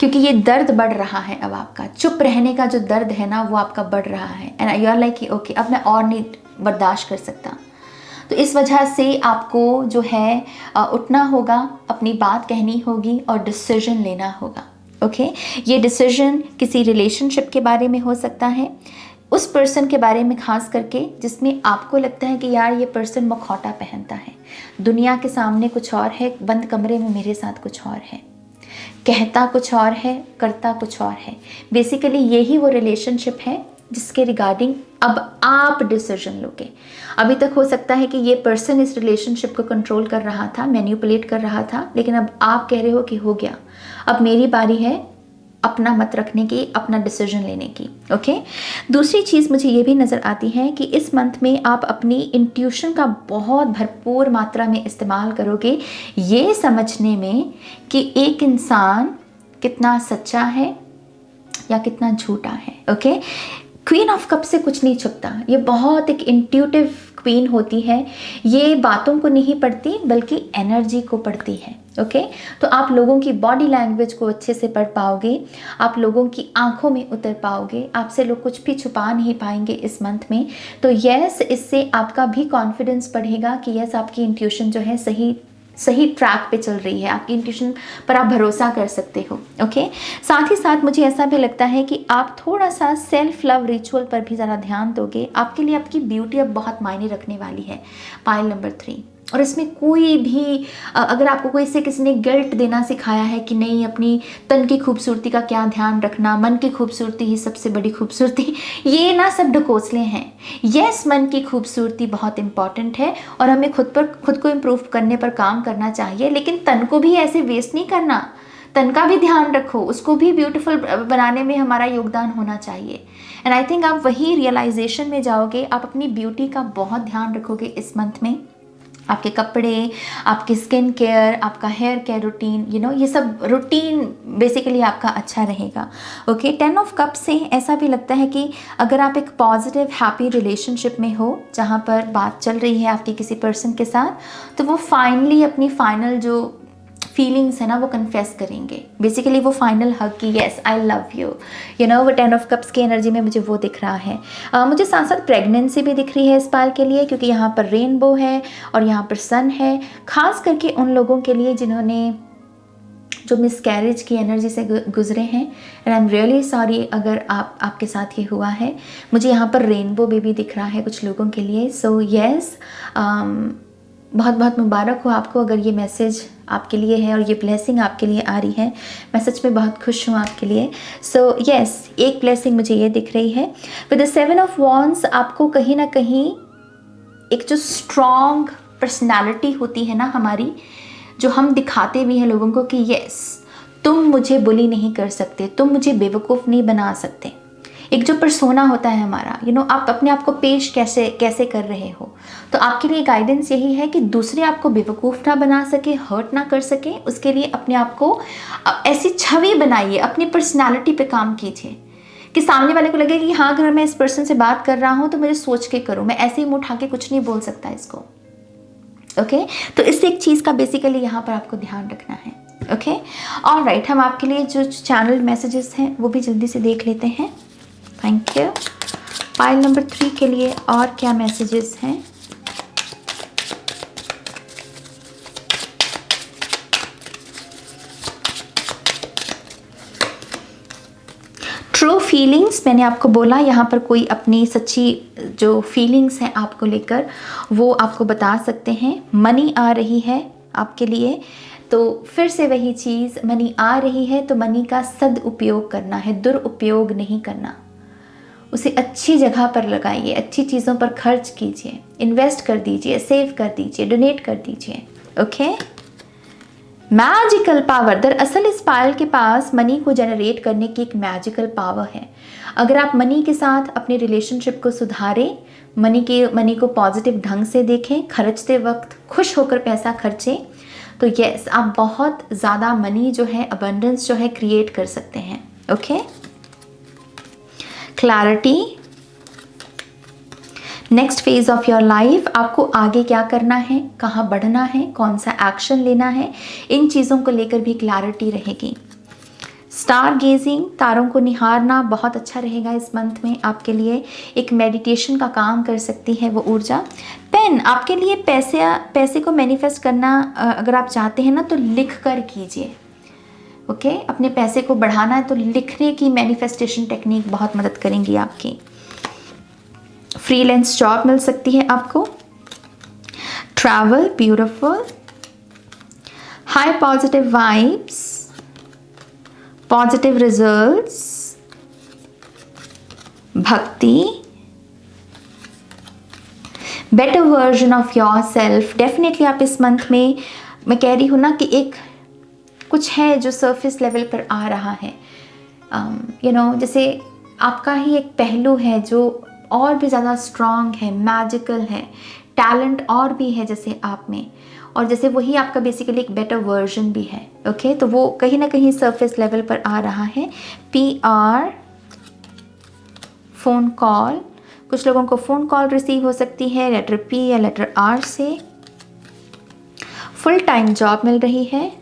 क्योंकि ये दर्द बढ़ रहा है। अब आपका चुप रहने का जो दर्द है ना, वो आपका बढ़ रहा है। And you are like okay, अब मैं और नहीं बर्दाश्त कर सकता। तो इस वजह से आपको जो है उठना होगा, अपनी बात कहनी होगी और डिसीजन लेना होगा। ओके ये डिसीजन किसी रिलेशनशिप के बारे में हो सकता है, उस पर्सन के बारे में खास करके जिसमें आपको लगता है कि यार ये पर्सन मुखौटा पहनता है, दुनिया के सामने कुछ और है, बंद कमरे में मेरे साथ कुछ और है, कहता कुछ और है, करता कुछ और है। बेसिकली यही वो रिलेशनशिप है जिसके रिगार्डिंग अब आप डिसीजन लोगे। अभी तक हो सकता है कि ये पर्सन इस रिलेशनशिप को कंट्रोल कर रहा था, मैनिपुलेट कर रहा था, लेकिन अब आप कह रहे हो कि हो गया, अब मेरी बारी है अपना मत रखने की, अपना डिसीजन लेने की। ओके दूसरी चीज़ मुझे ये भी नज़र आती है कि इस मंथ में आप अपनी इंट्यूशन का बहुत भरपूर मात्रा में इस्तेमाल करोगे ये समझने में कि एक इंसान कितना सच्चा है या कितना झूठा है। ओके क्वीन ऑफ कप से कुछ नहीं छुपता, ये बहुत एक इंट्यूटिव क्वीन होती है, ये बातों को नहीं पढ़ती बल्कि एनर्जी को पढ़ती है। ओके तो आप लोगों की बॉडी लैंग्वेज को अच्छे से पढ़ पाओगे, आप लोगों की आंखों में उतर पाओगे, आपसे लोग कुछ भी छुपा नहीं पाएंगे इस मंथ में। तो यस इससे आपका भी कॉन्फिडेंस बढ़ेगा कि यस आपकी इंट्यूशन जो है सही ट्रैक पे चल रही है, आपकी इंट्यूशन पर आप भरोसा कर सकते हो। ओके साथ ही साथ मुझे ऐसा भी लगता है कि आप थोड़ा सा सेल्फ लव रिचुअल पर भी ज़रा ध्यान दोगे, आपके लिए आपकी ब्यूटी अब बहुत मायने रखने वाली है, पाइल नंबर 3। और इसमें कोई भी अगर आपको कोई से किसी ने गिल्ट देना सिखाया है कि नहीं अपनी तन की खूबसूरती का क्या ध्यान रखना, मन की खूबसूरती ही सबसे बड़ी खूबसूरती, ये ना सब ढकोसले हैं। यस मन की खूबसूरती बहुत इंपॉर्टेंट है और हमें खुद को इम्प्रूव करने पर काम करना चाहिए, लेकिन तन को भी ऐसे वेस्ट नहीं करना, तन का भी ध्यान रखो, उसको भी ब्यूटीफुल बनाने में हमारा योगदान होना चाहिए। एंड आई थिंक आप वही रियलाइजेशन में जाओगे, आप अपनी ब्यूटी का बहुत ध्यान रखोगे इस मंथ में, आपके कपड़े, आपकी स्किन केयर, आपका हेयर केयर रूटीन, ये सब रूटीन बेसिकली आपका अच्छा रहेगा। ओके 10 ऑफ कप से ऐसा भी लगता है कि अगर आप एक पॉजिटिव हैप्पी रिलेशनशिप में हो जहाँ पर बात चल रही है आपकी किसी पर्सन के साथ, तो वो फाइनली अपनी फाइनल जो फीलिंग्स है ना वो कन्फेस करेंगे, बेसिकली वो फाइनल हग की येस आई लव यू, वो 10 ऑफ कप्स की एनर्जी में मुझे वो दिख रहा है। मुझे साथ साथ प्रेगनेंसी भी दिख रही है इस पाल के लिए, क्योंकि यहाँ पर रेनबो है और यहाँ पर सन है, खास करके उन लोगों के लिए जिन्होंने जो मिसकैरेज की एनर्जी से गुजरे हैं। And I am really sorry अगर आपके साथ ये हुआ है। मुझे यहाँ पर रेनबो भी दिख रहा है कुछ लोगों के लिए। सो येस बहुत बहुत मुबारक हो आपको अगर ये मैसेज आपके लिए है और ये ब्लेसिंग आपके लिए आ रही है। मैं सच में बहुत खुश हूँ आपके लिए। सो येस एक ब्लेसिंग मुझे ये दिख रही है विद द 7 ऑफ वॉन्ड्स। आपको कहीं ना कहीं एक जो स्ट्रॉन्ग पर्सनालिटी होती है ना हमारी, जो हम दिखाते भी हैं लोगों को कि येस तुम मुझे बुली नहीं कर सकते, तुम मुझे बेवकूफ़ नहीं बना सकते। एक जो पर्सोना होता है हमारा, आप अपने आप को पेश कैसे कर रहे हो। तो आपके लिए गाइडेंस यही है कि दूसरे आपको बेवकूफ़ ना बना सके, हर्ट ना कर सके, उसके लिए अपने आप को ऐसी छवि बनाइए, अपनी पर्सनालिटी पे काम कीजिए कि सामने वाले को लगे कि हाँ अगर मैं इस पर्सन से बात कर रहा हूँ तो मुझे सोच के करूँ, मैं ऐसे ही मुँह उठा के कुछ नहीं बोल सकता इसको। ओके तो इससे एक चीज़ का बेसिकली यहाँ पर आपको ध्यान रखना है। ओके ऑलराइट, हम आपके लिए जो चैनल मैसेजेस हैं वो भी जल्दी से देख लेते हैं। Thank you. पाइल नंबर 3 के लिए और क्या मैसेजेस हैं? ट्रू फीलिंग्स, मैंने आपको बोला यहाँ पर कोई अपनी सच्ची जो फीलिंग्स हैं आपको लेकर वो आपको बता सकते हैं। मनी आ रही है आपके लिए, तो फिर से वही चीज़, मनी आ रही है तो मनी का सदुपयोग करना है, दुरुपयोग नहीं करना। उसे अच्छी जगह पर लगाइए, अच्छी चीज़ों पर खर्च कीजिए, इन्वेस्ट कर दीजिए, सेव कर दीजिए, डोनेट कर दीजिए। ओके मैजिकल पावर, दरअसल इस पायल के पास मनी को जनरेट करने की एक मैजिकल पावर है। अगर आप मनी के साथ अपने रिलेशनशिप को सुधारें, मनी को पॉजिटिव ढंग से देखें, खर्चते वक्त खुश होकर पैसा खर्चें, तो यस आप बहुत ज़्यादा मनी जो है, अबंडेंस जो है क्रिएट कर सकते हैं। Okay clarity, next phase of your life, आपको आगे क्या करना है, कहाँ बढ़ना है, कौन सा एक्शन लेना है, इन चीज़ों को लेकर भी क्लैरिटी रहेगी। स्टार गेजिंग, तारों को निहारना बहुत अच्छा रहेगा इस मंथ में आपके लिए, एक मेडिटेशन का काम कर सकती है वो ऊर्जा। पेन, आपके लिए पैसे को मैनिफेस्ट करना अगर आप चाहते हैं ना तो लिख कर कीजिए। ओके अपने पैसे को बढ़ाना है तो लिखने की मैनिफेस्टेशन टेक्निक बहुत मदद करेंगी आपकी। फ्रीलांस जॉब मिल सकती है आपको। Travel, beautiful. High positive vibes, positive results, भक्ति, better version of yourself. Definitely आप इस मंथ में, मैं कह रही हूँ ना कि एक कुछ है जो सरफेस लेवल पर आ रहा है। जैसे आपका ही एक पहलू है जो और भी ज़्यादा स्ट्रॉन्ग है, मैजिकल है, टैलेंट और भी है जैसे आप में, और जैसे वही आपका बेसिकली एक बेटर वर्जन भी है। ओके तो वो कहीं ना कहीं सरफेस लेवल पर आ रहा है। PR, फ़ोन कॉल, कुछ लोगों को फ़ोन कॉल रिसीव हो सकती है लेटर P या लेटर R से। फुल टाइम जॉब मिल रही है।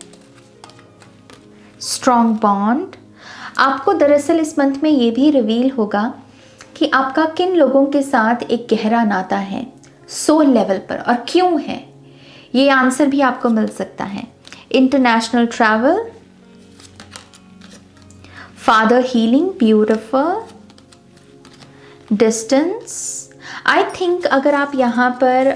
Strong bond. आपको दरअसल इस मंथ में ये भी रिवील होगा कि आपका किन लोगों के साथ एक गहरा नाता है सोल लेवल पर, और क्यों है ये आंसर भी आपको मिल सकता है। International travel, father healing, beautiful. Distance, I think अगर आप यहाँ पर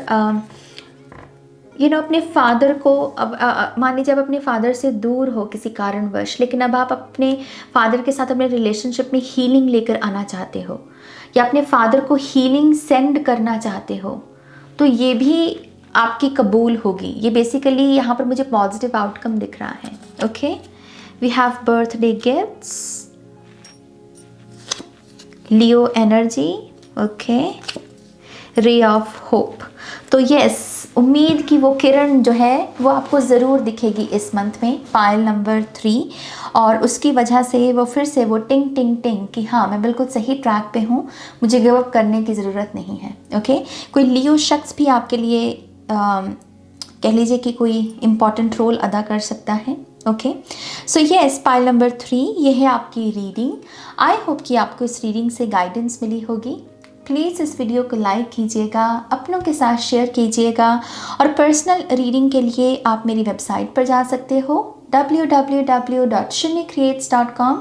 अपने फादर को, अब मान लीजिए आप अपने फादर से दूर हो किसी कारणवश, लेकिन अब आप अपने फादर के साथ अपने रिलेशनशिप में हीलिंग लेकर आना चाहते हो, या अपने फादर को हीलिंग सेंड करना चाहते हो, तो ये भी आपकी कबूल होगी। ये बेसिकली यहाँ पर मुझे पॉजिटिव आउटकम दिख रहा है। Okay we have birthday gifts, Leo energy, okay ray of hope. तो यस, उम्मीद की वो किरण जो है वो आपको ज़रूर दिखेगी इस मंथ में, पायल नंबर 3, और उसकी वजह से वो फिर से वो टिंग टिंग टिंग कि हाँ मैं बिल्कुल सही ट्रैक पे हूँ, मुझे गिव अप करने की ज़रूरत नहीं है। ओके कोई लियो शख्स भी आपके लिए कह लीजिए कि कोई इम्पॉर्टेंट रोल अदा कर सकता है। Okay so yes, pile number 3 ये है आपकी रीडिंग। आई होप कि आपको इस रीडिंग से गाइडेंस मिली होगी। प्लीज़ इस वीडियो को लाइक कीजिएगा, अपनों के साथ शेयर कीजिएगा, और पर्सनल रीडिंग के लिए आप मेरी वेबसाइट पर जा सकते हो www.shunycreates.com,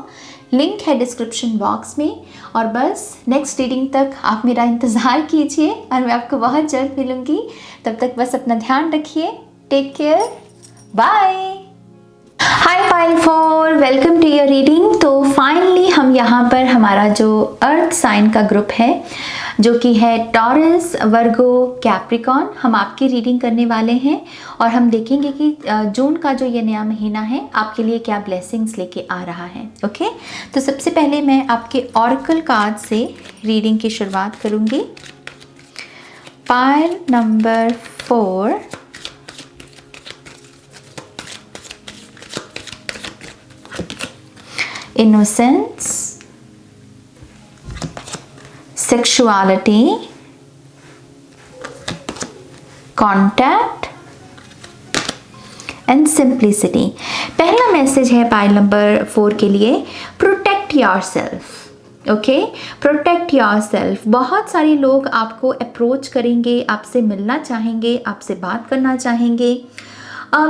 लिंक है डिस्क्रिप्शन बॉक्स में। और बस नेक्स्ट रीडिंग तक आप मेरा इंतज़ार कीजिए और मैं आपको बहुत जल्द मिलूँगी। तब तक बस अपना ध्यान रखिए। Take care, bye. Hi pile 4, welcome to your reading. तो फाइनली हम यहाँ पर हमारा जो अर्थ साइन का ग्रुप है, जो कि है टॉरस, वर्गो, कैप्रिकॉन, हम आपकी रीडिंग करने वाले हैं, और हम देखेंगे कि जून का जो ये नया महीना है आपके लिए क्या ब्लेसिंग्स लेके आ रहा है। ओके तो सबसे पहले मैं आपके ऑरेकल कार्ड से रीडिंग की शुरुआत करूँगी। Pile number 4, innocence, sexuality, contact and simplicity। पहला मैसेज है पाइल नंबर 4 के लिए, protect yourself. Okay protect yourself. बहुत सारे लोग आपको अप्रोच करेंगे, आपसे मिलना चाहेंगे, आपसे बात करना चाहेंगे।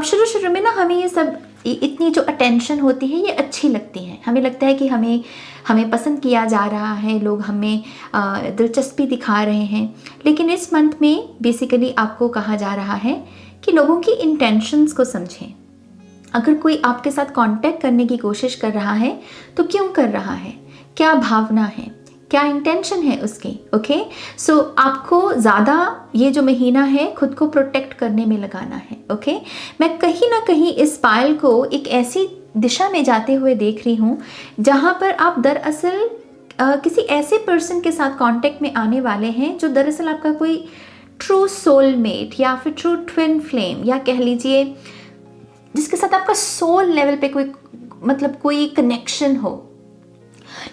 शुरू में ना हमें ये सब इतनी जो अटेंशन होती है ये अच्छी लगती है, हमें लगता है कि हमें पसंद किया जा रहा है, लोग हमें दिलचस्पी दिखा रहे हैं। लेकिन इस मंथ में बेसिकली आपको कहा जा रहा है कि लोगों की इंटेंशंस को समझें। अगर कोई आपके साथ कांटेक्ट करने की कोशिश कर रहा है तो क्यों कर रहा है, क्या भावना है, क्या इंटेंशन है उसकी। ओके सो आपको ज़्यादा ये जो महीना है खुद को प्रोटेक्ट करने में लगाना है। ओके मैं कहीं ना कहीं इस पायल को एक ऐसी दिशा में जाते हुए देख रही हूँ जहाँ पर आप दरअसल किसी ऐसे पर्सन के साथ कांटेक्ट में आने वाले हैं जो दरअसल आपका कोई ट्रू सोलमेट या फिर ट्रू ट्विन फ्लेम, या कह लीजिए जिसके साथ आपका सोल लेवल पे कोई कनेक्शन हो।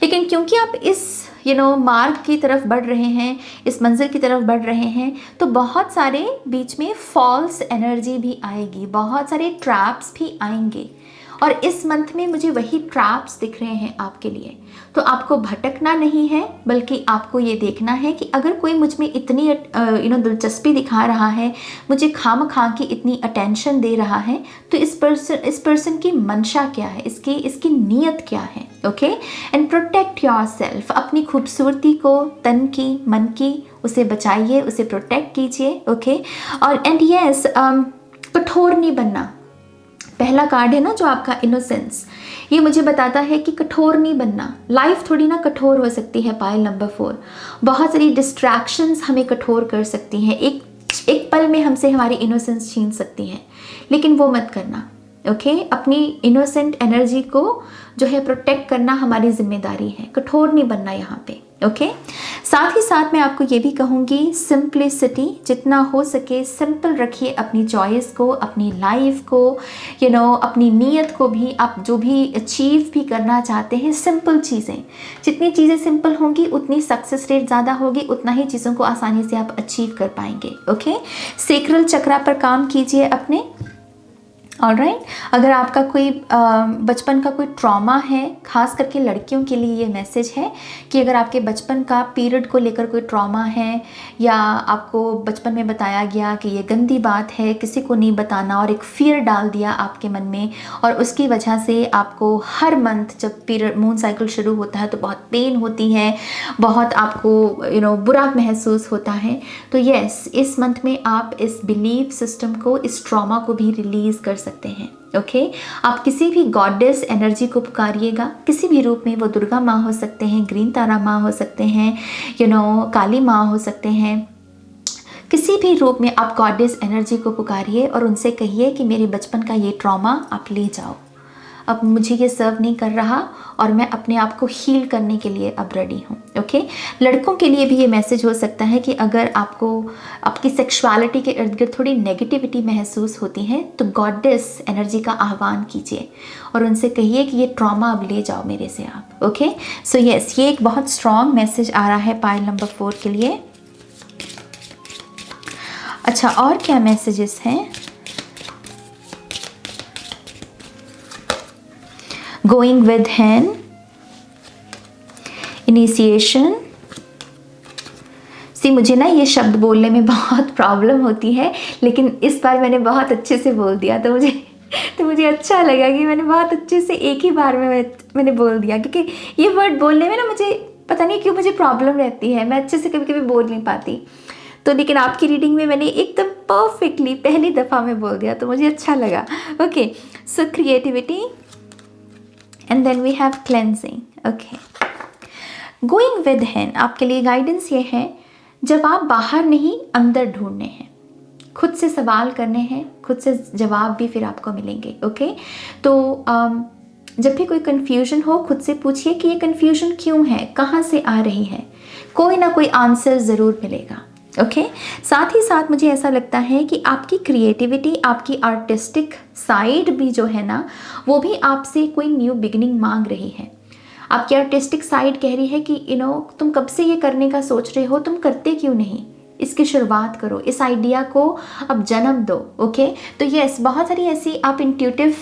लेकिन क्योंकि आप इस मार्ग की तरफ बढ़ रहे हैं, इस मंजिल की तरफ बढ़ रहे हैं, तो बहुत सारे बीच में फॉल्स एनर्जी भी आएगी, बहुत सारे ट्रैप्स भी आएंगे, और इस मंथ में मुझे वही ट्रैप्स दिख रहे हैं आपके लिए। तो आपको भटकना नहीं है, बल्कि आपको ये देखना है कि अगर कोई मुझ में इतनी दिलचस्पी दिखा रहा है, मुझे खामखा की इतनी अटेंशन दे रहा है, तो इस पर्सन की मंशा क्या है, इसकी नीयत क्या है। ओके, एंड प्रोटेक्ट योरसेल्फ, अपनी खूबसूरती को, तन की, मन की, उसे बचाइए, उसे प्रोटेक्ट कीजिए। ओके, और एंड यस, कठोर नहीं बनना। पहला कार्ड है ना जो आपका इनोसेंस, ये मुझे बताता है कि कठोर नहीं बनना। लाइफ थोड़ी ना कठोर हो सकती है। पाइल नंबर 4, बहुत सारी डिस्ट्रैक्शंस हमें कठोर कर सकती हैं, एक पल में हमसे हमारी इनोसेंस छीन सकती हैं, लेकिन वो मत करना। ओके, अपनी इनोसेंट एनर्जी को जो है प्रोटेक्ट करना हमारी जिम्मेदारी है, कठोर नहीं बनना यहाँ पे। ओके, साथ ही साथ मैं आपको ये भी कहूँगी, सिंप्लिसिटी, जितना हो सके सिंपल रखिए अपनी चॉइस को, अपनी लाइफ को, अपनी नीयत को भी। आप जो भी अचीव भी करना चाहते हैं, सिंपल चीज़ें, जितनी चीज़ें सिंपल होंगी उतनी सक्सेस रेट ज़्यादा होगी, उतना ही चीज़ों को आसानी से आप अचीव कर पाएंगे। ओके, सेक्रल चक्रा पर काम कीजिए अपने। ऑलराइट, अगर आपका कोई बचपन का कोई ट्रॉमा है, खास करके लड़कियों के लिए ये मैसेज है कि अगर आपके बचपन का पीरियड को लेकर कोई ट्रॉमा है, या आपको बचपन में बताया गया कि ये गंदी बात है, किसी को नहीं बताना, और एक फियर डाल दिया आपके मन में, और उसकी वजह से आपको हर मंथ जब पीरियड मून साइकिल शुरू होता है तो बहुत पेन होती है, बहुत आपको बुरा महसूस होता है, तो यस, इस मंथ में आप इस बिलीफ सिस्टम को, इस ट्रॉमा को भी रिलीज़ कर सकते हैं। ओके, आप किसी भी गॉडेस एनर्जी को पुकारिएगा, किसी भी रूप में। वो दुर्गा माँ हो सकते हैं, ग्रीन तारा माँ हो सकते हैं, काली माँ हो सकते हैं, किसी भी रूप में आप गॉडेस एनर्जी को पुकारिए और उनसे कहिए कि मेरे बचपन का ये ट्रॉमा आप ले जाओ, अब मुझे ये सर्व नहीं कर रहा और मैं अपने आप को हील करने के लिए अब रेडी हूँ। ओके, लड़कों के लिए भी ये मैसेज हो सकता है कि अगर आपको आपकी सेक्सुअलिटी के इर्द गिर्द थोड़ी नेगेटिविटी महसूस होती है, तो गॉडेस एनर्जी का आह्वान कीजिए और उनसे कहिए कि ये ट्रॉमा अब ले जाओ मेरे से आप। ओके, सो यस, ये एक बहुत स्ट्रॉन्ग मैसेज आ रहा है पाइल नंबर 4 के लिए। अच्छा, और क्या मैसेजेस हैं? Going with hen, initiation. मुझे ना ये शब्द बोलने में बहुत प्रॉब्लम होती है, लेकिन इस बार मैंने बहुत अच्छे से बोल दिया, तो मुझे अच्छा लगा कि मैंने बहुत अच्छे से एक ही बार में मैंने बोल दिया, क्योंकि ये वर्ड बोलने में ना मुझे पता नहीं क्यों मुझे प्रॉब्लम रहती है, मैं अच्छे से कभी कभी बोल नहीं पाती। तो लेकिन आपकी रीडिंग में मैंने एकदम परफेक्टली पहली दफ़ा में बोल दिया, तो मुझे अच्छा लगा। Okay, so creativity and then we have cleansing. Okay, going with hen, आपके लिए गाइडेंस ये है, जब आप बाहर नहीं अंदर ढूंढने हैं, खुद से सवाल करने हैं, खुद से जवाब भी फिर आपको मिलेंगे। ओके, तो जब भी कोई कन्फ्यूजन हो, खुद से पूछिए कि ये कन्फ्यूजन क्यों है, कहाँ से आ रही है, कोई ना कोई आंसर ज़रूर मिलेगा। ओके, साथ ही साथ मुझे ऐसा लगता है कि आपकी क्रिएटिविटी, आपकी आर्टिस्टिक साइड भी जो है ना, वो भी आपसे कोई न्यू बिगिनिंग मांग रही है। आपकी आर्टिस्टिक साइड कह रही है कि तुम कब से ये करने का सोच रहे हो, तुम करते क्यों नहीं, इसकी शुरुआत करो, इस आइडिया को अब जन्म दो। ओके, तो यस, बहुत सारी ऐसी आप इंट्यूटिव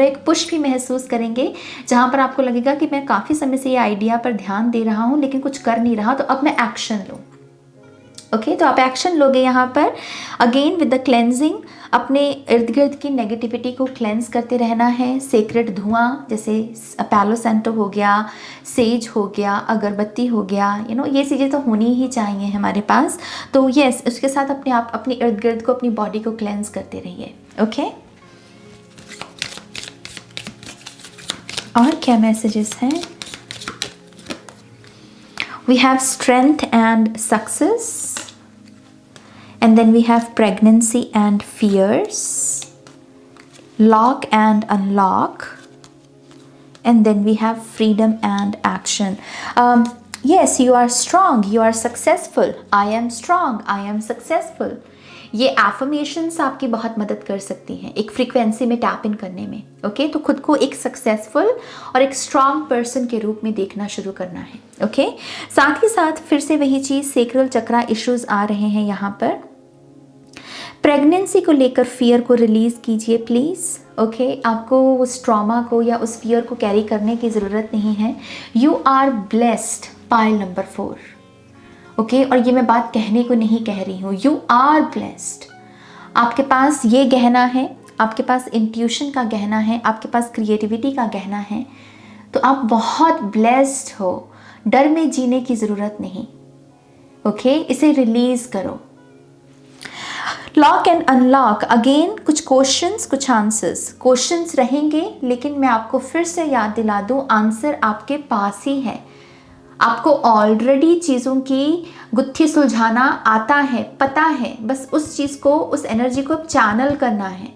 एक पुश भी महसूस करेंगे, जहाँ पर आपको लगेगा कि मैं काफ़ी समय से ये आइडिया पर ध्यान दे रहा हूँ लेकिन कुछ कर नहीं रहा, तो अब मैं एक्शन लूँ। ओके, तो आप एक्शन लोगे यहाँ पर। अगेन विद द क्लेंजिंग, अपने इर्द गिर्द की नेगेटिविटी को क्लेंस करते रहना है। सेक्रेट धुआं, जैसे पैलो सेंटो हो गया, सेज हो गया, अगरबत्ती हो गया, ये चीज़ें तो होनी ही चाहिए हमारे पास। तो यस, उसके साथ अपने इर्द गिर्द को, अपनी बॉडी को क्लेंस करते रहिए। ओके, और क्या मैसेजेस हैं? We have strength and success, and then we have pregnancy and fears, lock and unlock, and then we have freedom and action. Yes, you are strong, you are successful. I am strong, I am successful. ये एफर्मेशंस आपकी बहुत मदद कर सकती हैं एक फ्रीक्वेंसी में टैप इन करने में। ओके, तो खुद को एक सक्सेसफुल और एक स्ट्रॉन्ग पर्सन के रूप में देखना शुरू करना है। ओके, साथ ही साथ फिर से वही चीज़, सेक्रल चक्रा इश्यूज आ रहे हैं यहाँ पर। प्रेगनेंसी को लेकर फियर को रिलीज़ कीजिए प्लीज़। ओके, आपको उस ट्रॉमा को या उस फियर को कैरी करने की ज़रूरत नहीं है। You are blessed, pile number 4। Okay, और ये मैं बात कहने को नहीं कह रही हूँ, यू आर ब्लेस्ड। आपके पास ये गहना है, आपके पास इंट्यूशन का गहना है, आपके पास क्रिएटिविटी का गहना है, तो आप बहुत ब्लेस्ड हो। डर में जीने की ज़रूरत नहीं। ओके, इसे रिलीज़ करो। लॉक एंड अनलॉक, अगेन कुछ क्वेश्चंस कुछ आंसर्स। क्वेश्चंस रहेंगे, लेकिन मैं आपको फिर से याद दिला दूं, आंसर आपके पास ही है। आपको ऑलरेडी चीज़ों की गुत्थी सुलझाना आता है, पता है, बस उस चीज़ को, उस एनर्जी को चैनल करना है।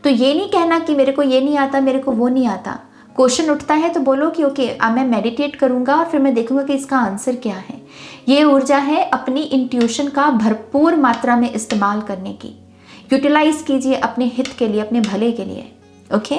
तो ये नहीं कहना कि मेरे को ये नहीं आता, मेरे को वो नहीं आता। क्वेश्चन उठता है तो बोलो कि ओके, अब मैं मेडिटेट करूँगा और फिर मैं देखूँगा कि इसका आंसर क्या है। ये ऊर्जा है अपनी इंट्यूशन का भरपूर मात्रा में इस्तेमाल करने की। यूटिलाइज कीजिए अपने हित के लिए, अपने भले के लिए। ओके,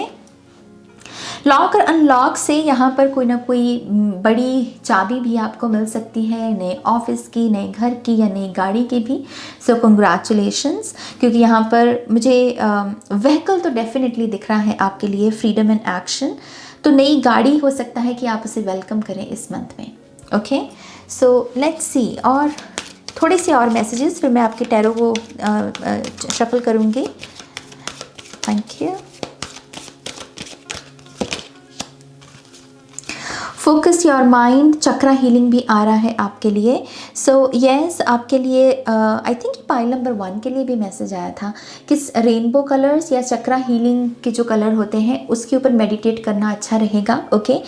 लॉक और अनलॉक से यहाँ पर कोई ना कोई बड़ी चाबी भी आपको मिल सकती है, नए ऑफिस की, नए घर की या नई गाड़ी की भी। सो कंग्रेचुलेशंस, क्योंकि यहाँ पर मुझे व्हीकल तो डेफिनेटली दिख रहा है आपके लिए, फ्रीडम एंड एक्शन। तो नई गाड़ी हो सकता है कि आप उसे वेलकम करें इस मंथ में। ओके, सो लेट्स सी, और थोड़े से और मैसेजेस, फिर मैं आपके टैरो को शफल करूँगी। Thank you. Focus your mind, chakra healing भी आ रहा है आपके लिए। सो येस, आपके लिए आई थिंक पाइल नंबर 1 के लिए भी मैसेज आया था कि रेनबो कलर्स या चक्रा हीलिंग के जो कलर होते हैं उसके ऊपर मेडिटेट करना अच्छा रहेगा। ओके,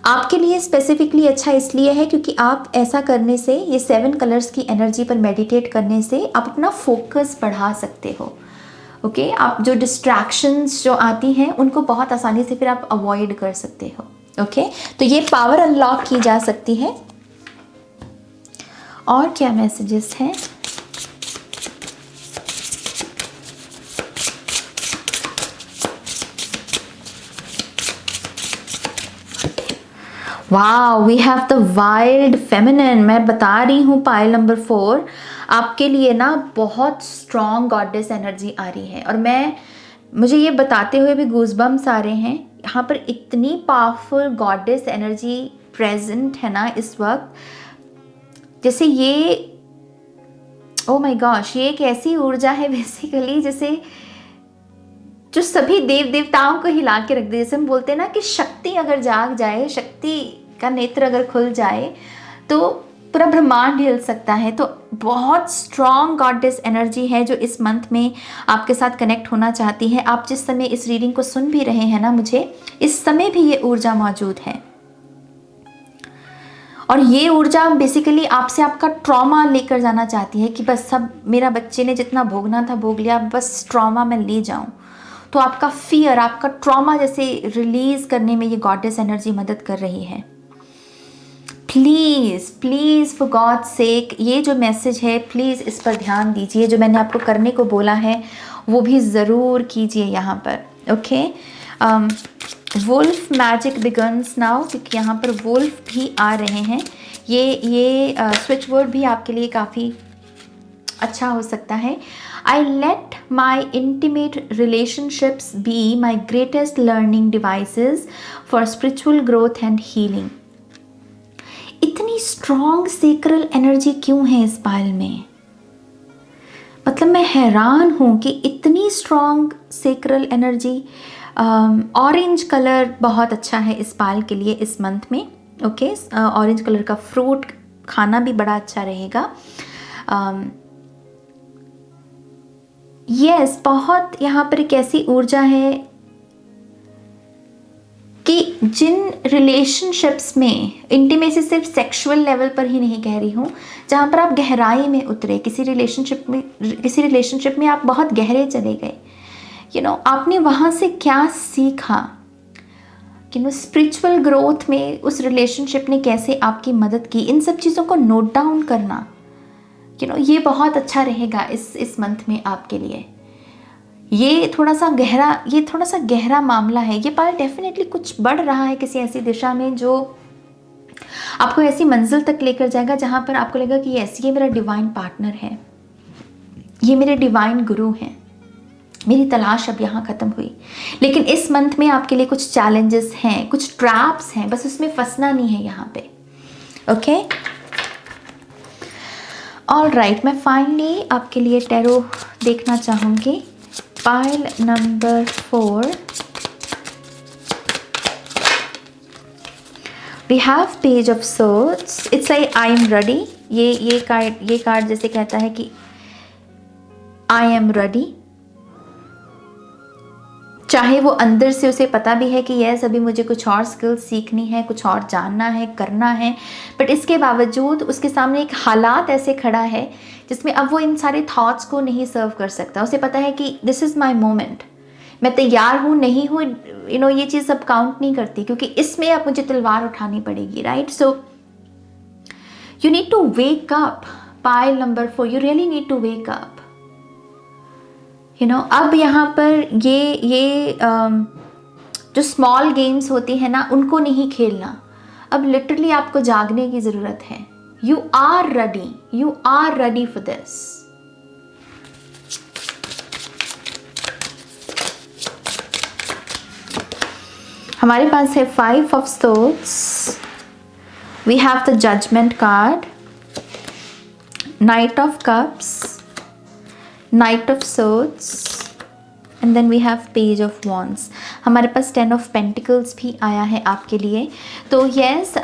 आपके लिए स्पेसिफिकली अच्छा इसलिए है क्योंकि आप ऐसा करने से, ये 7 कलर्स की एनर्जी पर मेडिटेट करने से आप अपना फोकस बढ़ा सकते हो। ओके, आप जो डिस्ट्रैक्शंस जो आती हैं उनको बहुत आसानी से फिर आप अवॉइड कर सकते हो। ओके, तो ये पावर अनलॉक की जा सकती है। और क्या मैसेजेस हैं? Wow, we have the wild feminine. मैं बता रही हूँ पाइल नंबर 4 आपके लिए ना बहुत स्ट्रॉन्ग गॉडेस एनर्जी आ रही है, और मुझे ये बताते हुए भी गूज़बम्स आ रहे हैं। यहाँ पर इतनी पावरफुल गॉडेस एनर्जी प्रेजेंट है ना इस वक्त, जैसे ये, ओ माय गॉश, ये एक ऐसी ऊर्जा है बेसिकली जैसे जो सभी देव देवताओं को हिला के रख दे। जैसे हम बोलते हैं ना कि शक्ति अगर जाग जाए, शक्ति का नेत्र अगर खुल जाए तो पूरा ब्रह्मांड हिल सकता है। तो बहुत स्ट्रॉन्ग गॉडेस एनर्जी है जो इस मंथ में आपके साथ कनेक्ट होना चाहती है। आप जिस समय इस रीडिंग को सुन भी रहे हैं ना, मुझे इस समय भी ये ऊर्जा मौजूद है, और ये ऊर्जा बेसिकली आपसे आपका ट्रॉमा लेकर जाना चाहती है कि बस सब, मेरा बच्चे ने जितना भोगना था भोग लिया, बस ट्रॉमा में ले जाऊं। तो आपका फियर, आपका ट्रॉमा जैसे रिलीज करने में ये गॉडेस एनर्जी मदद कर रही है। Please please for God sake, ये जो मैसेज है प्लीज़ इस पर ध्यान दीजिए। जो मैंने आपको करने को बोला है वो भी ज़रूर कीजिए यहाँ पर। Okay, wolf magic begins now, क्योंकि यहाँ पर वुल्फ भी आ रहे हैं। ये स्विच वर्ड भी आपके लिए काफ़ी अच्छा हो सकता है। I let my intimate relationships be my greatest learning devices for spiritual growth and healing. इतनी स्ट्रॉन्ग सेक्रल एनर्जी क्यों है इस पाइल में? मतलब मैं हैरान हूँ कि इतनी strong sacral energy. Orange colour बहुत अच्छा है इस पाइल के लिए इस मंथ में। ओके, ऑरेंज कलर का फ्रूट खाना भी बड़ा अच्छा रहेगा। यस, बहुत यहाँ पर एक ऐसी ऊर्जा है कि जिन रिलेशनशिप्स में इंटीमेसी सिर्फ सेक्सुअल लेवल पर ही नहीं कह रही हूँ, जहाँ पर आप गहराई में उतरे, किसी रिलेशनशिप में आप बहुत गहरे चले गए, आपने वहाँ से क्या सीखा, स्पिरिचुअल ग्रोथ में उस रिलेशनशिप ने कैसे आपकी मदद की, इन सब चीज़ों को नोट डाउन करना, ये बहुत अच्छा रहेगा इस मंथ में आपके लिए। ये थोड़ा सा गहरा मामला है। ये पाइल डेफिनेटली कुछ बढ़ रहा है किसी ऐसी दिशा में जो आपको ऐसी मंजिल तक लेकर जाएगा जहाँ पर आपको लगेगा कि यस, ये मेरा डिवाइन पार्टनर है। ये मेरे डिवाइन गुरु हैं, मेरी तलाश अब यहाँ ख़त्म हुई। लेकिन इस मंथ में आपके लिए कुछ चैलेंजेस हैं, कुछ ट्रैप्स हैं, बस उसमें फंसना नहीं है यहाँ पे। ओके, ऑल राइट, मैं फाइनली आपके लिए टैरो देखना चाहूँगी। Pile number 4, we have page of swords, it's like I am ready. ये कार्ड जैसे कहता है कि आई एम रेडी, चाहे वो अंदर से उसे पता भी है कि यस अभी मुझे कुछ और स्किल्स सीखनी है, कुछ और जानना है, करना है, बट इसके बावजूद उसके सामने एक हालात ऐसे खड़ा है जिसमें अब वो इन सारे थॉट्स को नहीं सर्व कर सकता। उसे पता है कि दिस इज़ माई मोमेंट, मैं तैयार हूँ नहीं हूँ, ये चीज़ अब काउंट नहीं करती, क्योंकि इसमें अब मुझे तलवार उठानी पड़ेगी, right. So you need to wake up, pile number 4, you really need to wake up. अब यहाँ पर ये जो स्मॉल गेम्स होती हैं ना, उनको नहीं खेलना, अब लिटरली आपको जागने की ज़रूरत है। You are ready for this. हमारे पास है 5 of swords, we have the judgement card, knight of cups, knight of swords, and then we have page of wands. हमारे पास 10 ऑफ पेंटिकल्स भी आया है आपके लिए। तो यस,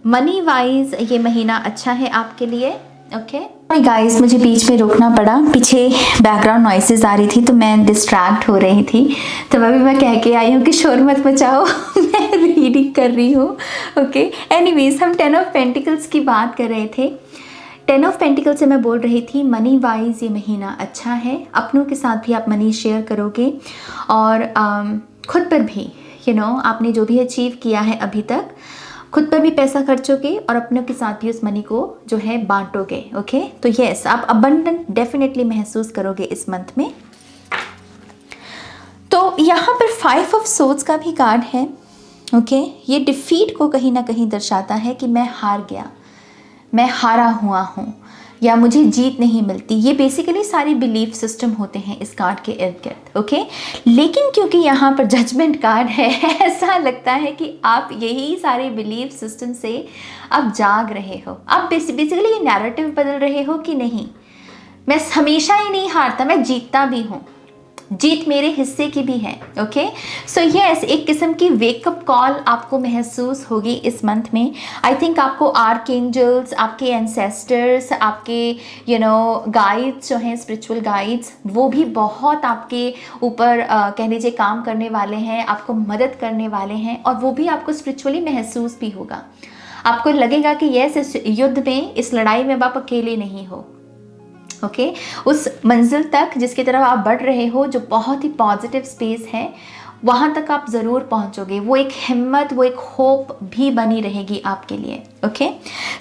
मनी वाइज ये महीना अच्छा है आपके लिए। ओके गाइस, मुझे बीच में रोकना पड़ा, पीछे बैकग्राउंड नॉइसेस आ रही थी तो मैं डिस्ट्रैक्ट हो रही थी, तो अभी मैं कह के आई हूँ कि शोर मत मचाओ मैं रीडिंग कर रही हूँ। ओके, एनीवेज, हम 10 ऑफ पेंटिकल्स की बात कर रहे थे। 10 ऑफ पेंटिकल से मैं बोल रही थी मनी वाइज ये महीना अच्छा है, अपनों के साथ भी आप मनी शेयर करोगे और खुद पर भी आपने जो भी अचीव किया है अभी तक, खुद पर भी पैसा खर्चोगे और अपनों के साथ भी उस मनी को जो है बांटोगे। ओके, तो यस, आप अबंडेंट डेफिनेटली महसूस करोगे इस मंथ में। तो यहाँ पर 5 ऑफ सोर्ड्स का भी कार्ड है। ओके, ये डिफीट को कहीं ना कहीं दर्शाता है कि मैं हार गया, मैं हारा हुआ हूँ, या मुझे जीत नहीं मिलती। ये बेसिकली सारे बिलीफ सिस्टम होते हैं इस कार्ड के इर्द गिर्द। ओके, लेकिन क्योंकि यहाँ पर जजमेंट कार्ड है ऐसा लगता है कि आप यही सारे बिलीफ सिस्टम से अब जाग रहे हो। आप बेसिकली ये नैरेटिव बदल रहे हो कि नहीं, मैं हमेशा ही नहीं हारता, मैं जीतता भी हूँ, जीत मेरे हिस्से की भी है। ओके, सो यस, एक किस्म की वेकअप कॉल आपको महसूस होगी इस मंथ में। आई थिंक आपको आर्कएंजल्स, आपके एंसेस्टर्स, आपके गाइड्स जो हैं, स्पिरिचुअल गाइड्स, वो भी बहुत आपके ऊपर कह लीजिए काम करने वाले हैं, आपको मदद करने वाले हैं, और वो भी आपको स्पिरिचुअली महसूस भी होगा। आपको लगेगा कि यस, इस युद्ध में, इस लड़ाई में आप अकेले नहीं हो। ओके, उस मंजिल तक जिसकी तरफ आप बढ़ रहे हो, जो बहुत ही पॉजिटिव स्पेस है, वहाँ तक आप ज़रूर पहुँचोगे। वो एक हिम्मत, वो एक होप भी बनी रहेगी आपके लिए। ओके,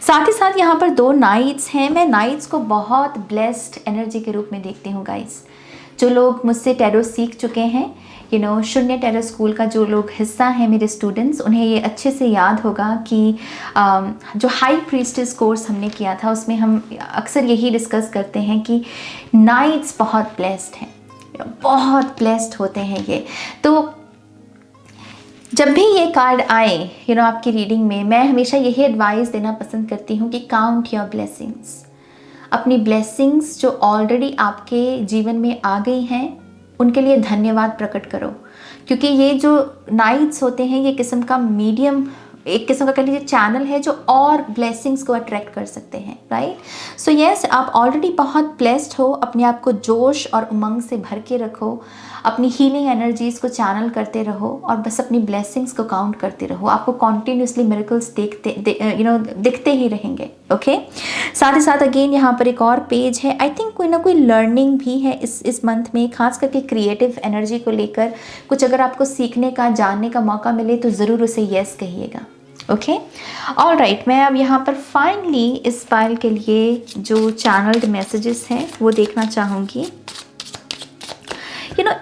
साथ ही साथ यहाँ पर 2 नाइट्स हैं। मैं नाइट्स को बहुत ब्लेस्ड एनर्जी के रूप में देखती हूँ गाइस। जो लोग मुझसे टैरो सीख चुके हैं, शून्य टैरो स्कूल का जो लोग हिस्सा हैं, मेरे स्टूडेंट्स, उन्हें ये अच्छे से याद होगा कि जो हाई प्रीस्टेस कोर्स हमने किया था, उसमें हम अक्सर यही डिस्कस करते हैं कि नाइट्स बहुत ब्लेस्ड हैं, बहुत ब्लेस्ड होते हैं ये। तो जब भी ये कार्ड आए आपकी रीडिंग में, मैं हमेशा यही एडवाइस देना पसंद करती हूँ कि काउंट योर ब्लेसिंग्स। अपनी ब्लेसिंग्स जो ऑलरेडी आपके जीवन में आ गई हैं, उनके लिए धन्यवाद प्रकट करो, क्योंकि ये जो नाइट्स होते हैं, ये किस्म का मीडियम, एक किस्म का कह लीजिए चैनल है जो और ब्लेसिंग्स को अट्रैक्ट कर सकते हैं, राइट। सो यस, आप ऑलरेडी बहुत ब्लेस्ड हो। अपने आप को जोश और उमंग से भर के रखो, अपनी हीलिंग एनर्जीज़ को चैनल करते रहो और बस अपनी ब्लेसिंग्स को काउंट करते रहो। आपको कॉन्टीन्यूसली मिरेकल्स दिखते ही रहेंगे। ओके, साथ ही साथ अगेन यहाँ पर एक और पेज है। आई थिंक कोई ना कोई लर्निंग भी है इस मंथ में, खास करके क्रिएटिव एनर्जी को लेकर कुछ अगर आपको सीखने का, जानने का मौका मिले तो ज़रूर उसे यस कहिएगा। ओके, ऑल राइट, मैं अब यहाँ पर फाइनली इस फाइल के लिए जो चैनल्ड मैसेजेस हैं वो देखना चाहूँगी।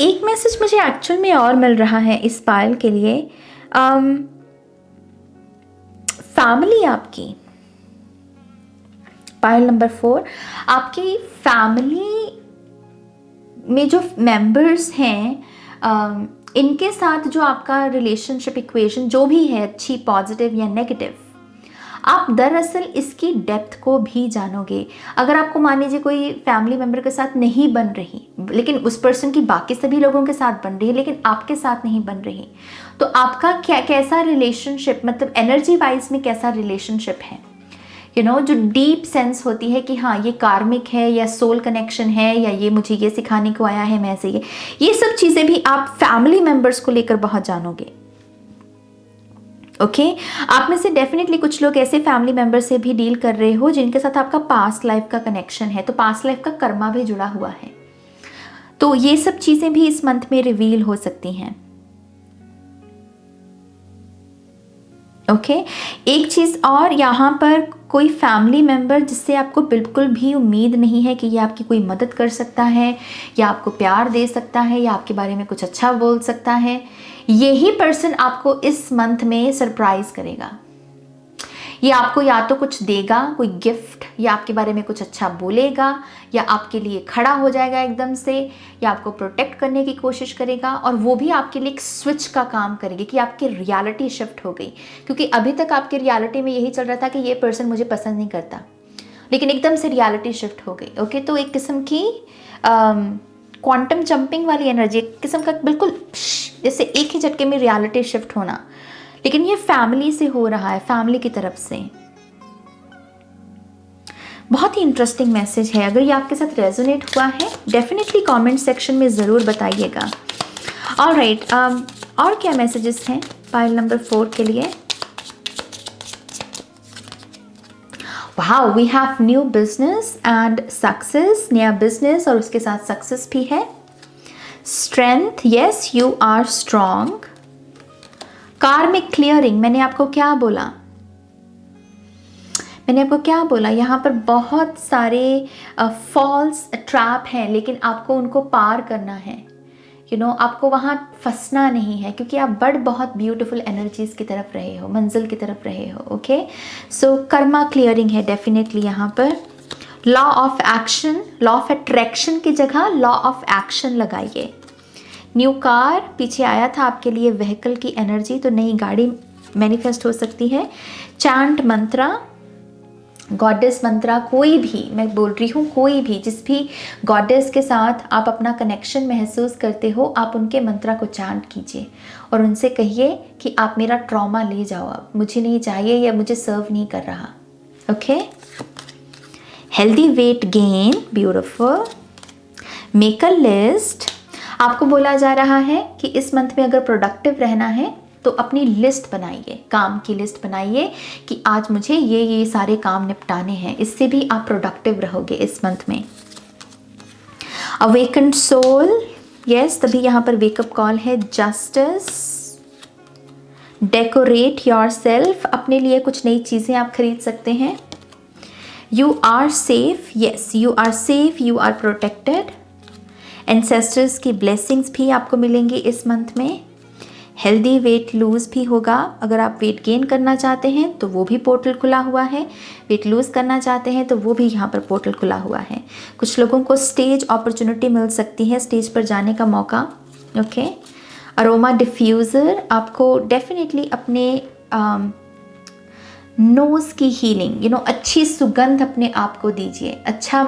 एक मैसेज मुझे एक्चुअल में और मिल रहा है इस फाइल के लिए। फैमिली आपकी, पाइल नंबर 4, आपकी फैमिली में जो मेंबर्स हैं इनके साथ जो आपका रिलेशनशिप इक्वेशन जो भी है, अच्छी, पॉजिटिव या नेगेटिव, आप दरअसल इसकी डेप्थ को भी जानोगे। अगर आपको मान लीजिए कोई फैमिली मेम्बर के साथ नहीं बन रही, लेकिन उस पर्सन की बाकी सभी लोगों के साथ बन रही है, लेकिन आपके साथ नहीं बन रही, तो आपका क्या कैसा रिलेशनशिप, मतलब एनर्जी वाइज में कैसा रिलेशनशिप है, जो डीप सेंस होती है कि हाँ ये कार्मिक है या सोल कनेक्शन है, या ये मुझे ये सिखाने को आया है, मैं ऐसे ये सब चीज़ें भी आप फैमिली मेम्बर्स को लेकर बहुत जानोगे। ओके आप में से डेफिनेटली कुछ लोग ऐसे फैमिली मेम्बर से भी डील कर रहे हो जिनके साथ आपका पास्ट लाइफ का कनेक्शन है, तो पास्ट लाइफ का कर्मा भी जुड़ा हुआ है, तो ये सब चीज़ें भी इस मंथ में रिवील हो सकती हैं। ओके एक चीज़ और, यहाँ पर कोई फैमिली मेम्बर जिससे आपको बिल्कुल भी उम्मीद नहीं है कि ये आपकी कोई मदद कर सकता है या आपको प्यार दे सकता है या आपके बारे में कुछ अच्छा बोल सकता है, यही पर्सन आपको इस मंथ में सरप्राइज करेगा। ये आपको या तो कुछ देगा, कोई गिफ्ट, या आपके बारे में कुछ अच्छा बोलेगा, या आपके लिए खड़ा हो जाएगा एकदम से, या आपको प्रोटेक्ट करने की कोशिश करेगा, और वो भी आपके लिए एक स्विच का काम करेगी कि आपकी रियलिटी शिफ्ट हो गई। क्योंकि अभी तक आपकी रियलिटी में यही चल रहा था कि ये पर्सन मुझे पसंद नहीं करता, लेकिन एकदम से रियलिटी शिफ्ट हो गई। ओके तो एक किस्म की क्वांटम जंपिंग वाली एनर्जी, एक किस्म का बिल्कुल जैसे एक ही झटके में रियलिटी शिफ्ट होना, लेकिन ये फैमिली से हो रहा है, फैमिली की तरफ से। बहुत ही इंटरेस्टिंग मैसेज है। अगर ये आपके साथ रेजोनेट हुआ है डेफिनेटली कमेंट सेक्शन में ज़रूर बताइएगा। ऑलराइट और क्या मैसेजेस हैं पाइल नंबर 4 के लिए? Wow we have new business and success, नया बिजनेस और उसके साथ सक्सेस भी है। Strength, yes you are strong. Karmic clearing, मैंने आपको क्या बोला, यहाँ पर बहुत सारे फॉल्स ट्रैप हैं, लेकिन आपको उनको पार करना है। आपको वहाँ फंसना नहीं है, क्योंकि आप बहुत ब्यूटीफुल एनर्जीज की तरफ रहे हो, मंजिल की तरफ रहे हो। ओके सो कर्मा क्लियरिंग है डेफिनेटली यहाँ पर। Law of action, law of attraction की जगह लॉ ऑफ एक्शन लगाइए। न्यू कार पीछे आया था आपके लिए, व्हीकल की एनर्जी, तो नई गाड़ी मैनिफेस्ट हो सकती है। चांट मंत्रा, गॉडेस मंत्रा, कोई भी, मैं बोल रही हूँ कोई भी, जिस भी गॉडेस के साथ आप अपना कनेक्शन महसूस करते हो, आप उनके मंत्रा को चांट कीजिए और उनसे कहिए कि आप मेरा ट्रॉमा ले जाओ, अब मुझे नहीं चाहिए या मुझे सर्व नहीं कर रहा। Okay healthy weight gain, beautiful. Make a list, आपको बोला जा रहा है कि इस मंथ में अगर प्रोडक्टिव रहना है तो अपनी लिस्ट बनाइए, काम की लिस्ट बनाइए कि आज मुझे ये सारे काम निपटाने हैं, इससे भी आप प्रोडक्टिव रहोगे इस मंथ में। अवेकन्ड सोल, यस तभी यहाँ पर वेकअप कॉल है। जस्टिस, डेकोरेट योरसेल्फ, अपने लिए कुछ नई चीज़ें आप खरीद सकते हैं। You are safe, yes you are safe, you are protected. Ancestors की ब्लेसिंग्स भी आपको मिलेंगी इस मंथ में। हेल्दी वेट लूज़ भी होगा, अगर आप वेट गेन करना चाहते हैं तो वो भी पोर्टल खुला हुआ है, वेट लूज़ करना चाहते हैं तो वो भी यहाँ पर पोर्टल खुला हुआ है। कुछ लोगों को स्टेज अपॉर्चुनिटी मिल सकती है, स्टेज पर जाने का मौका। ओके अरोमा डिफ्यूज़र, आपको डेफिनेटली अपने नोज़ की हीलिंग, अच्छी सुगंध अपने आप को दीजिए। अच्छा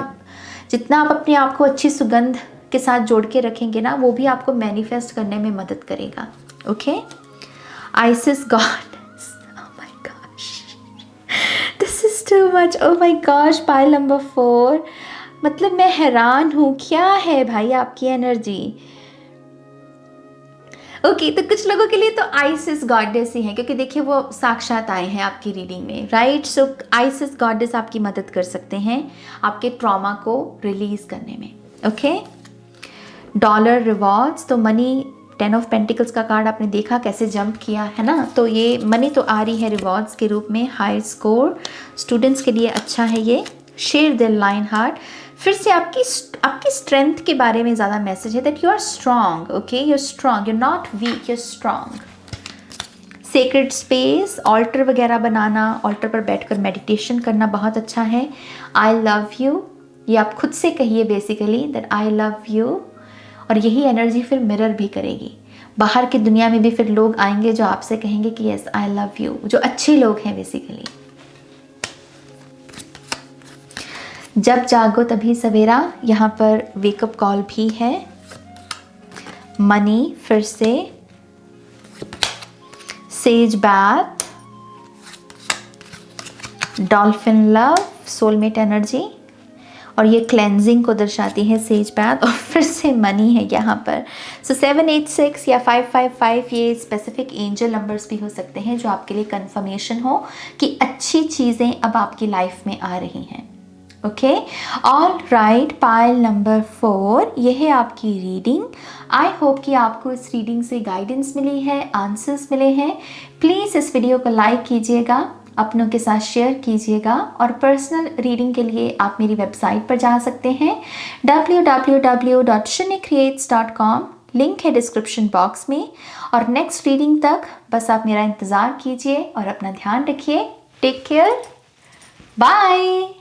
जितना आप अपने आप को अच्छी सुगंध के साथ जोड़ के रखेंगे ना, वो भी आपको मैनिफेस्ट करने में मदद करेगा। Okay ISIS goddess, oh my gosh this is too much, oh my gosh. Pile number 4, मतलब मैं हैरान हूँ, क्या है भाई आपकी एनर्जी। ओके तो कुछ लोगों के लिए तो आइसिस गॉडेस ही है, क्योंकि देखिए वो साक्षात आए हैं आपकी रीडिंग में, राइट। सो आइसिस गॉडेस आपकी मदद कर सकते हैं आपके ट्रॉमा को रिलीज करने में। ओके डॉलर रिवॉर्ड्स, तो मनी, 10 ऑफ पेंटिकल्स का कार्ड आपने देखा कैसे जंप किया है ना, तो ये मनी तो आ रही है रिवॉर्ड्स के रूप में। हाई स्कोर स्टूडेंट्स के लिए अच्छा है ये। शेयर द लाइन हार्ट, फिर से आपकी स्ट्रेंथ के बारे में ज़्यादा मैसेज है, that you are strong. Okay you are strong, you are not weak, you are strong. Sacred space, altar वगैरह बनाना, ऑल्टर पर बैठकर मेडिटेशन करना बहुत अच्छा है। आई लव यू, ये आप खुद से कहिए basically, that I love you. और यही एनर्जी फिर मिरर भी करेगी। बाहर की दुनिया में भी फिर लोग आएंगे जो आपसे कहेंगे कि यस आई लव यू, जो अच्छे लोग हैं बेसिकली। जब जागो तभी सवेरा, यहाँ पर वेकअप कॉल भी है। मनी फिर से, says bath, dolphin love, soulmate energy, और ये क्लेंजिंग को दर्शाती है सेज बाथ, और फिर से मनी है यहाँ पर। सो 786 या 555 ये स्पेसिफिक एंजल नंबर्स भी हो सकते हैं जो आपके लिए कंफर्मेशन हो कि अच्छी चीज़ें अब आपकी लाइफ में आ रही हैं। Okay, all right, pile number 4, यह है आपकी रीडिंग। आई होप कि आपको इस रीडिंग से गाइडेंस मिली है, आंसर्स मिले हैं। प्लीज़ इस वीडियो को लाइक कीजिएगा, अपनों के साथ शेयर कीजिएगा, और पर्सनल रीडिंग के लिए आप मेरी वेबसाइट पर जा सकते हैं www.shunycreates.com, लिंक है डिस्क्रिप्शन बॉक्स में। और नेक्स्ट रीडिंग तक बस आप मेरा इंतज़ार कीजिए और अपना ध्यान रखिए। Take care, bye.